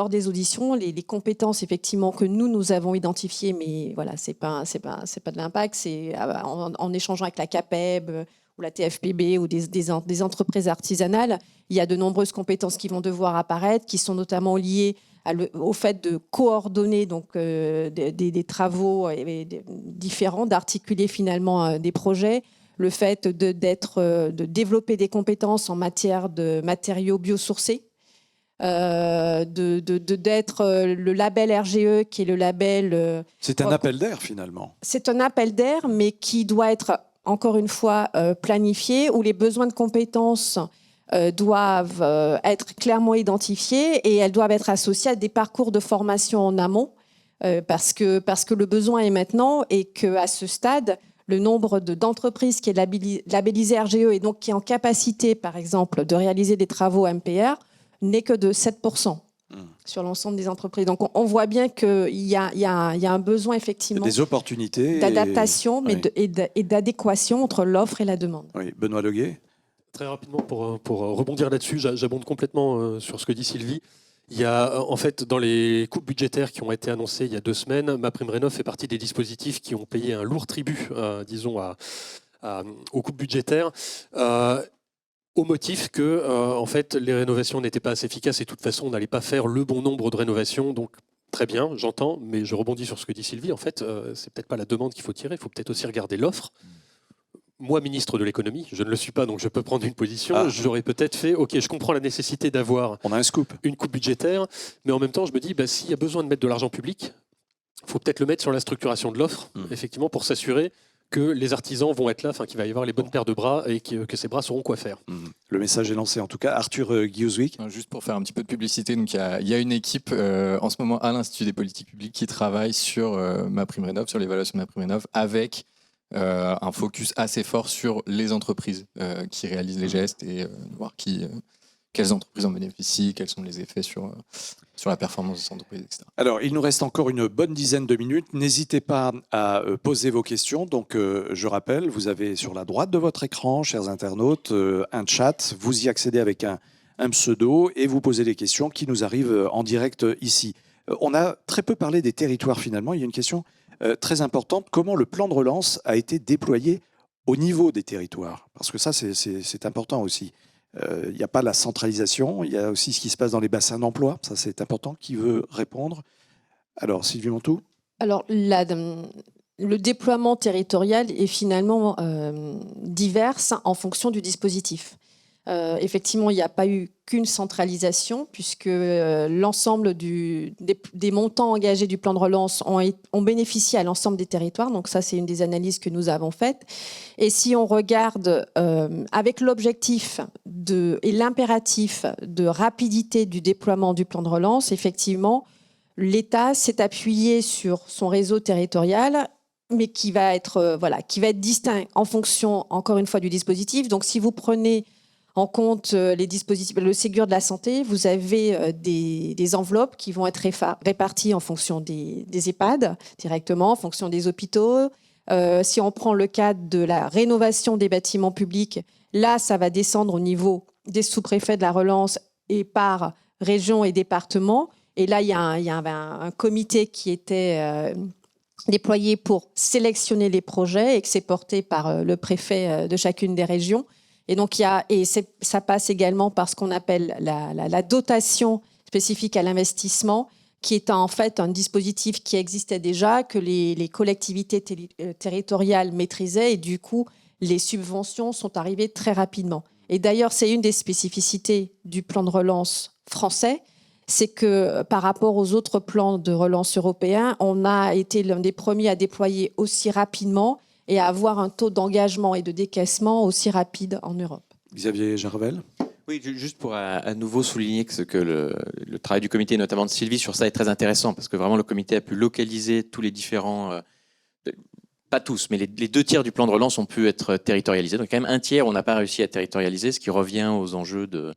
des auditions, les compétences effectivement que nous avons identifiées, mais voilà, c'est pas de l'impact, c'est en échangeant avec la CAPEB ou la TFPB ou des entreprises artisanales, il y a de nombreuses compétences qui vont devoir apparaître, qui sont notamment liées au fait de coordonner donc des travaux différents, d'articuler finalement des projets. Le fait de développer des compétences en matière de matériaux biosourcés, d'être le label RGE, qui est le label... C'est un appel d'air, finalement. C'est un appel d'air, mais qui doit être, encore une fois, planifié, où les besoins de compétences doivent être clairement identifiés et elles doivent être associées à des parcours de formation en amont, parce que le besoin est maintenant et qu'à ce stade, le nombre d'entreprises qui est labellisé RGE et donc qui est en capacité, par exemple, de réaliser des travaux MPR, n'est que de 7% sur l'ensemble des entreprises. Donc on voit bien qu'il y a un besoin effectivement des opportunités d'adaptation et d'adéquation entre l'offre et la demande. Oui, Benoît Leguet. Très rapidement, pour rebondir là-dessus, j'abonde complètement sur ce que dit Sylvie. Il y a en fait dans les coupes budgétaires qui ont été annoncées il y a 2 semaines, MaPrimeRénov' fait partie des dispositifs qui ont payé un lourd tribut, disons, aux coupes budgétaires. Au motif que en fait, les rénovations n'étaient pas assez efficaces et de toute façon, on n'allait pas faire le bon nombre de rénovations. Donc, très bien, j'entends, mais je rebondis sur ce que dit Sylvie. En fait, c'est peut-être pas la demande qu'il faut tirer, il faut peut-être aussi regarder l'offre. Moi, ministre de l'économie, je ne le suis pas, donc je peux prendre une position. J'aurais peut-être fait, ok, je comprends la nécessité d'avoir une coupe budgétaire, mais en même temps, je me dis, s'il y a besoin de mettre de l'argent public, il faut peut-être le mettre sur la structuration de l'offre, effectivement, pour s'assurer que les artisans vont être là, qu'il va y avoir les bonnes paires de bras et que ces bras sauront quoi faire. Le message est lancé en tout cas. Arthur Guiuzwick. Juste pour faire un petit peu de publicité, donc il y a une équipe en ce moment à l'Institut des politiques publiques qui travaille sur MaPrimeRénov, sur l'évaluation de MaPrimeRénov, avec un focus assez fort sur les entreprises qui réalisent les gestes et voir quelles entreprises en bénéficient, quels sont les effets sur la performance de ces entreprises, etc. Alors, il nous reste encore une bonne dizaine de minutes. N'hésitez pas à poser vos questions. Donc, je rappelle, vous avez sur la droite de votre écran, chers internautes, un chat. Vous y accédez avec un pseudo et vous posez des questions qui nous arrivent en direct ici. On a très peu parlé des territoires finalement. Il y a une question très importante. Comment le plan de relance a été déployé au niveau des territoires? Parce que ça, c'est important aussi. Il n'y a pas la centralisation, il y a aussi ce qui se passe dans les bassins d'emploi, ça c'est important. Qui veut répondre? Alors, Sylvie Montou. Alors, le déploiement territorial est finalement divers en fonction du dispositif. Effectivement, il n'y a pas eu qu'une centralisation, puisque l'ensemble des montants engagés du plan de relance ont bénéficié à l'ensemble des territoires. Donc ça, c'est une des analyses que nous avons faites. Et si on regarde avec l'objectif et l'impératif de rapidité du déploiement du plan de relance, effectivement, l'État s'est appuyé sur son réseau territorial, mais qui va être distinct en fonction, encore une fois, du dispositif. Donc si vous prenez en compte les dispositifs, le Ségur de la santé, vous avez des enveloppes qui vont être réparties en fonction des EHPAD directement, en fonction des hôpitaux. Si on prend le cadre de la rénovation des bâtiments publics, là, ça va descendre au niveau des sous-préfets de la relance et par région et département. Et là, il y a un comité qui était déployé pour sélectionner les projets et que c'est porté par le préfet de chacune des régions. Et donc, ça passe également par ce qu'on appelle la dotation spécifique à l'investissement, qui est en fait un dispositif qui existait déjà, que les collectivités territoriales maîtrisaient, et du coup, les subventions sont arrivées très rapidement. Et d'ailleurs, c'est une des spécificités du plan de relance français, c'est que par rapport aux autres plans de relance européens, on a été l'un des premiers à déployer aussi rapidement et à avoir un taux d'engagement et de décaissement aussi rapide en Europe. Xavier Jarvel. Oui, juste pour à nouveau souligner que le travail du comité, notamment de Sylvie, sur ça est très intéressant, parce que vraiment le comité a pu localiser tous les différents, pas tous, mais les 2 tiers du plan de relance ont pu être territorialisés. Donc quand même 1 tiers, on n'a pas réussi à territorialiser, ce qui revient aux enjeux de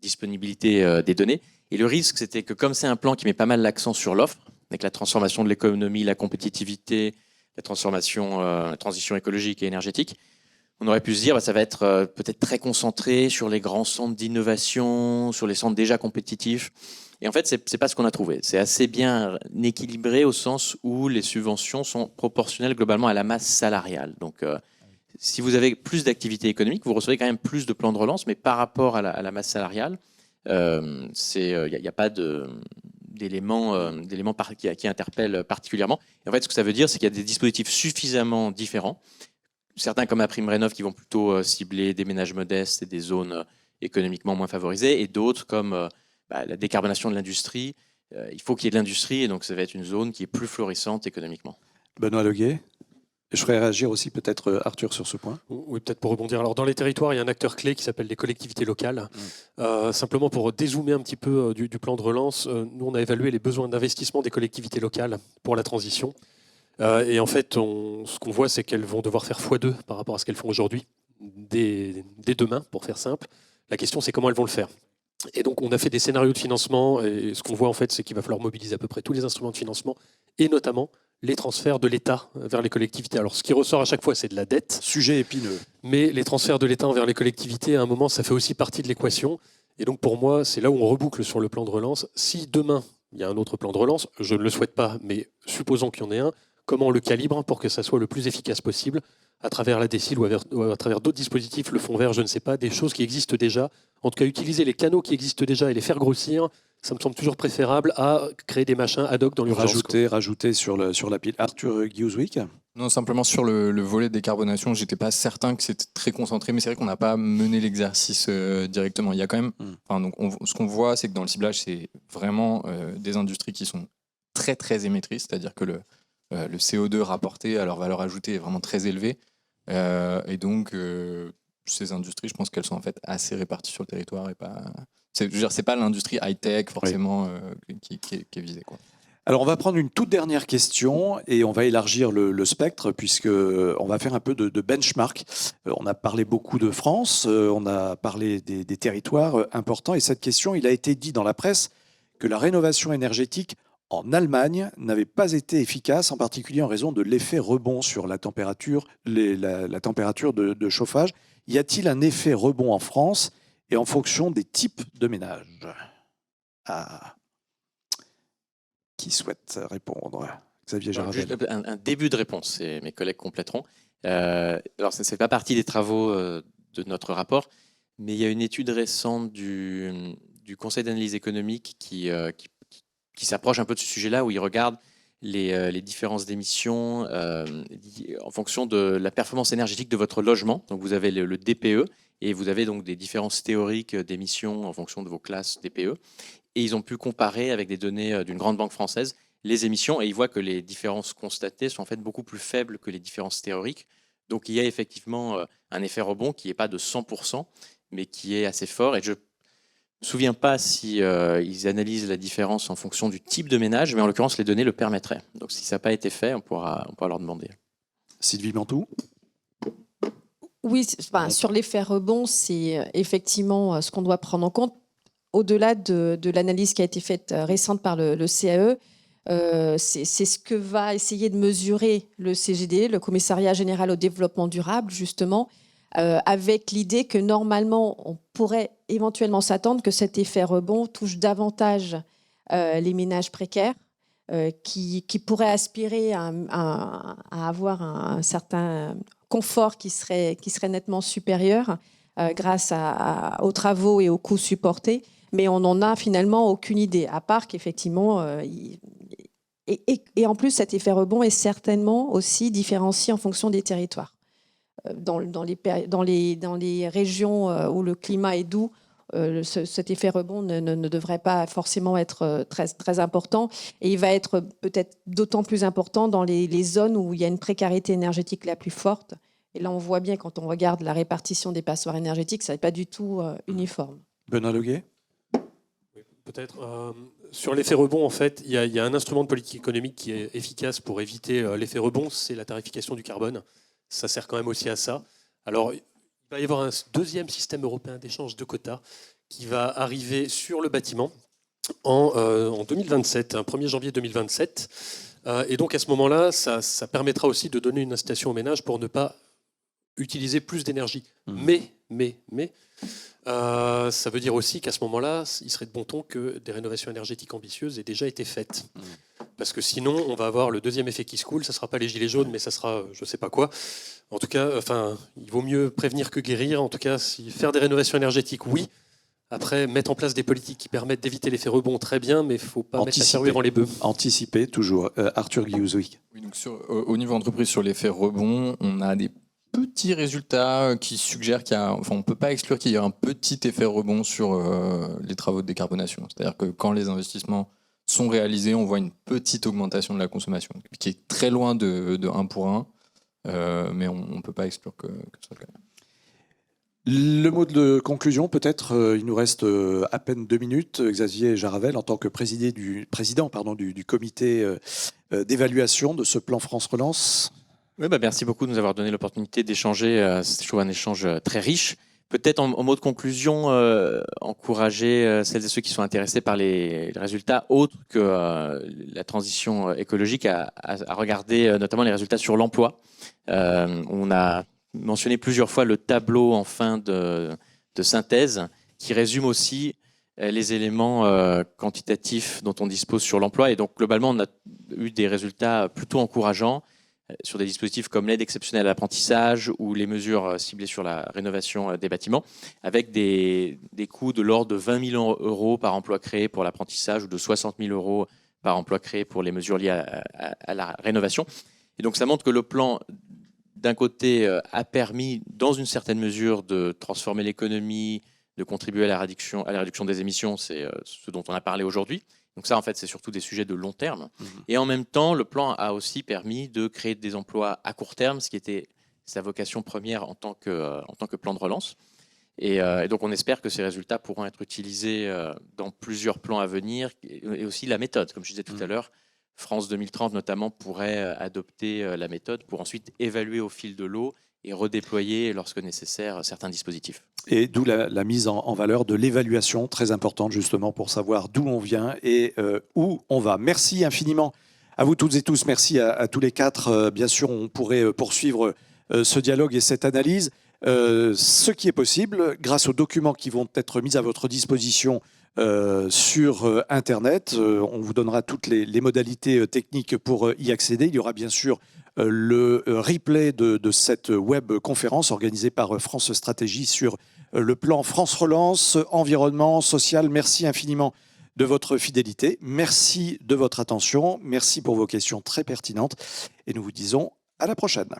disponibilité des données. Et le risque, c'était que comme c'est un plan qui met pas mal l'accent sur l'offre, avec la transformation de l'économie, la compétitivité, la transition écologique et énergétique, on aurait pu se dire ça va être peut-être très concentré sur les grands centres d'innovation, sur les centres déjà compétitifs. Et en fait, c'est pas ce qu'on a trouvé. C'est assez bien équilibré au sens où les subventions sont proportionnelles globalement à la masse salariale. Donc, si vous avez plus d'activité économique, vous recevez quand même plus de plans de relance, mais par rapport à la masse salariale, il n'y a pas d'éléments qui interpellent particulièrement. Et en fait, ce que ça veut dire, c'est qu'il y a des dispositifs suffisamment différents. Certains comme MaPrimeRénov qui vont plutôt cibler des ménages modestes et des zones économiquement moins favorisées, et d'autres comme la décarbonation de l'industrie. Il faut qu'il y ait de l'industrie, et donc ça va être une zone qui est plus florissante économiquement. Benoît Leguet. Je ferai réagir aussi peut-être Arthur sur ce point. Oui, peut-être pour rebondir. Alors, dans les territoires, il y a un acteur clé qui s'appelle les collectivités locales. Simplement pour dézoomer un petit peu du plan de relance, nous, on a évalué les besoins d'investissement des collectivités locales pour la transition. Et en fait, ce qu'on voit, c'est qu'elles vont devoir faire x2 par rapport à ce qu'elles font aujourd'hui, dès demain, pour faire simple. La question, c'est comment elles vont le faire. Et donc, on a fait des scénarios de financement, et ce qu'on voit, en fait, c'est qu'il va falloir mobiliser à peu près tous les instruments de financement, et notamment les transferts de l'État vers les collectivités. Alors, ce qui ressort à chaque fois, c'est de la dette. Sujet épineux. Mais les transferts de l'État vers les collectivités, à un moment, ça fait aussi partie de l'équation. Et donc, pour moi, c'est là où on reboucle sur le plan de relance. Si demain, il y a un autre plan de relance, je ne le souhaite pas, mais supposons qu'il y en ait un, comment on le calibre pour que ça soit le plus efficace possible à travers la DSIL ou à travers d'autres dispositifs, le fonds vert, je ne sais pas, des choses qui existent déjà. En tout cas, utiliser les canaux qui existent déjà et les faire grossir, ça me semble toujours préférable à créer des machins ad hoc dans l'urgence. Rajouter sur la pile. Arthur Guiuzwick. Non, simplement sur le volet de décarbonation, j'étais pas certain que c'était très concentré, mais c'est vrai qu'on n'a pas mené l'exercice directement. Il y a quand même, ce qu'on voit, c'est que dans le ciblage, c'est vraiment des industries qui sont très très émettrices, c'est-à-dire que le CO2 rapporté à leur valeur ajoutée est vraiment très élevé. Et donc, ces industries, je pense qu'elles sont en fait assez réparties sur le territoire et pas. Je veux dire, c'est pas l'industrie high-tech forcément qui est visée, quoi. Alors, on va prendre une toute dernière question et on va élargir le spectre puisque on va faire un peu de benchmark. On a parlé beaucoup de France, on a parlé des territoires importants et cette question, il a été dit dans la presse que la rénovation énergétique en Allemagne n'avait pas été efficace, en particulier en raison de l'effet rebond sur la température, la température de chauffage. Y a-t-il un effet rebond en France et en fonction des types de ménages? Qui souhaite répondre? Xavier Jaravel. Juste un début de réponse, et mes collègues compléteront. Alors, ça ne fait pas partie des travaux de notre rapport, mais il y a une étude récente du Conseil d'analyse économique qui s'approche un peu de ce sujet-là, où il regarde les différences d'émissions en fonction de la performance énergétique de votre logement. Donc, vous avez le DPE, et vous avez donc des différences théoriques d'émissions en fonction de vos classes DPE. Et ils ont pu comparer avec des données d'une grande banque française les émissions et ils voient que les différences constatées sont en fait beaucoup plus faibles que les différences théoriques. Donc il y a effectivement un effet rebond qui n'est pas de 100%, mais qui est assez fort. Et je ne me souviens pas si ils analysent la différence en fonction du type de ménage, mais en l'occurrence, les données le permettraient. Donc si ça n'a pas été fait, on pourra leur demander. Sylvie Mantoux. Oui, sur l'effet rebond, c'est effectivement ce qu'on doit prendre en compte. Au-delà de l'analyse qui a été faite récente par le CAE, c'est ce que va essayer de mesurer le CGD, le Commissariat général au développement durable, justement, avec l'idée que normalement, on pourrait éventuellement s'attendre que cet effet rebond touche davantage les ménages précaires, qui pourraient aspirer à avoir un certain confort qui serait nettement supérieur grâce aux travaux et aux coûts supportés. Mais on n'en a finalement aucune idée, à part qu'effectivement, et en plus, cet effet rebond est certainement aussi différencié en fonction des territoires. Dans les régions où le climat est doux, cet effet rebond ne devrait pas forcément être très, très important. Et il va être peut-être d'autant plus important dans les zones où il y a une précarité énergétique la plus forte. Et là, on voit bien, quand on regarde la répartition des passoires énergétiques, ça n'est pas du tout uniforme. Benoît Leguet. Peut-être. Sur l'effet rebond, en fait, il y a un instrument de politique économique qui est efficace pour éviter l'effet rebond, c'est la tarification du carbone. Ça sert quand même aussi à ça. Alors, il va y avoir un deuxième système européen d'échange de quotas qui va arriver sur le bâtiment en 2027, 1er janvier 2027. Et donc, à ce moment-là, ça permettra aussi de donner une incitation aux ménages pour ne pas utiliser plus d'énergie. Mais, ça veut dire aussi qu'à ce moment-là, il serait de bon ton que des rénovations énergétiques ambitieuses aient déjà été faites. Parce que sinon, on va avoir le deuxième effet qui se coule. Ça ne sera pas les gilets jaunes, mais ça sera je ne sais pas quoi. En tout cas, il vaut mieux prévenir que guérir. En tout cas, faire des rénovations énergétiques, oui. Après, mettre en place des politiques qui permettent d'éviter l'effet rebond, très bien, mais il ne faut pas mettre la charrue avant les bœufs. Anticiper, toujours. Arthur Guillauzoui. Oui, donc au niveau entreprise, sur l'effet rebond, on a des petits résultats qui suggèrent on ne peut pas exclure qu'il y ait un petit effet rebond sur les travaux de décarbonation. C'est-à-dire que quand les investissements sont réalisés, on voit une petite augmentation de la consommation, qui est très loin de 1 pour 1, mais on ne peut pas exclure que ce soit le cas. Le mot de conclusion, peut-être, il nous reste à peine 2 minutes. Xavier Jaravel, en tant que président du comité d'évaluation de ce plan France Relance. Oui, merci beaucoup de nous avoir donné l'opportunité d'échanger. C'est toujours un échange très riche. Peut-être en mot de conclusion, encourager celles et ceux qui sont intéressés par les résultats autres que la transition écologique à regarder notamment les résultats sur l'emploi. On a mentionné plusieurs fois le tableau en fin de synthèse qui résume aussi les éléments quantitatifs dont on dispose sur l'emploi. Et donc, globalement, on a eu des résultats plutôt encourageants sur des dispositifs comme l'aide exceptionnelle à l'apprentissage ou les mesures ciblées sur la rénovation des bâtiments, avec des coûts de l'ordre de 20 000 € par emploi créé pour l'apprentissage ou de 60 000 € par emploi créé pour les mesures liées à la rénovation. Et donc, ça montre que le plan, d'un côté, a permis, dans une certaine mesure, de transformer l'économie, de contribuer à la réduction des émissions, c'est ce dont on a parlé aujourd'hui, Donc ça, en fait, c'est surtout des sujets de long terme. Et en même temps, le plan a aussi permis de créer des emplois à court terme, ce qui était sa vocation première en tant que plan de relance. Et donc, on espère que ces résultats pourront être utilisés dans plusieurs plans à venir, et aussi la méthode. Comme je disais tout à l'heure, France 2030 notamment pourrait adopter la méthode pour ensuite évaluer au fil de l'eau et redéployer lorsque nécessaire certains dispositifs. Et d'où la mise en valeur de l'évaluation, très importante justement pour savoir d'où on vient et où on va. Merci infiniment à vous toutes et tous. Merci à tous les quatre. Bien sûr, on pourrait poursuivre ce dialogue et cette analyse. Ce qui est possible grâce aux documents qui vont être mis à votre disposition sur Internet. On vous donnera toutes les modalités techniques pour y accéder. Il y aura bien sûr le replay de cette web conférence organisée par France Stratégie sur le plan France Relance, environnement, social. Merci infiniment de votre fidélité. Merci de votre attention. Merci pour vos questions très pertinentes. Et nous vous disons à la prochaine.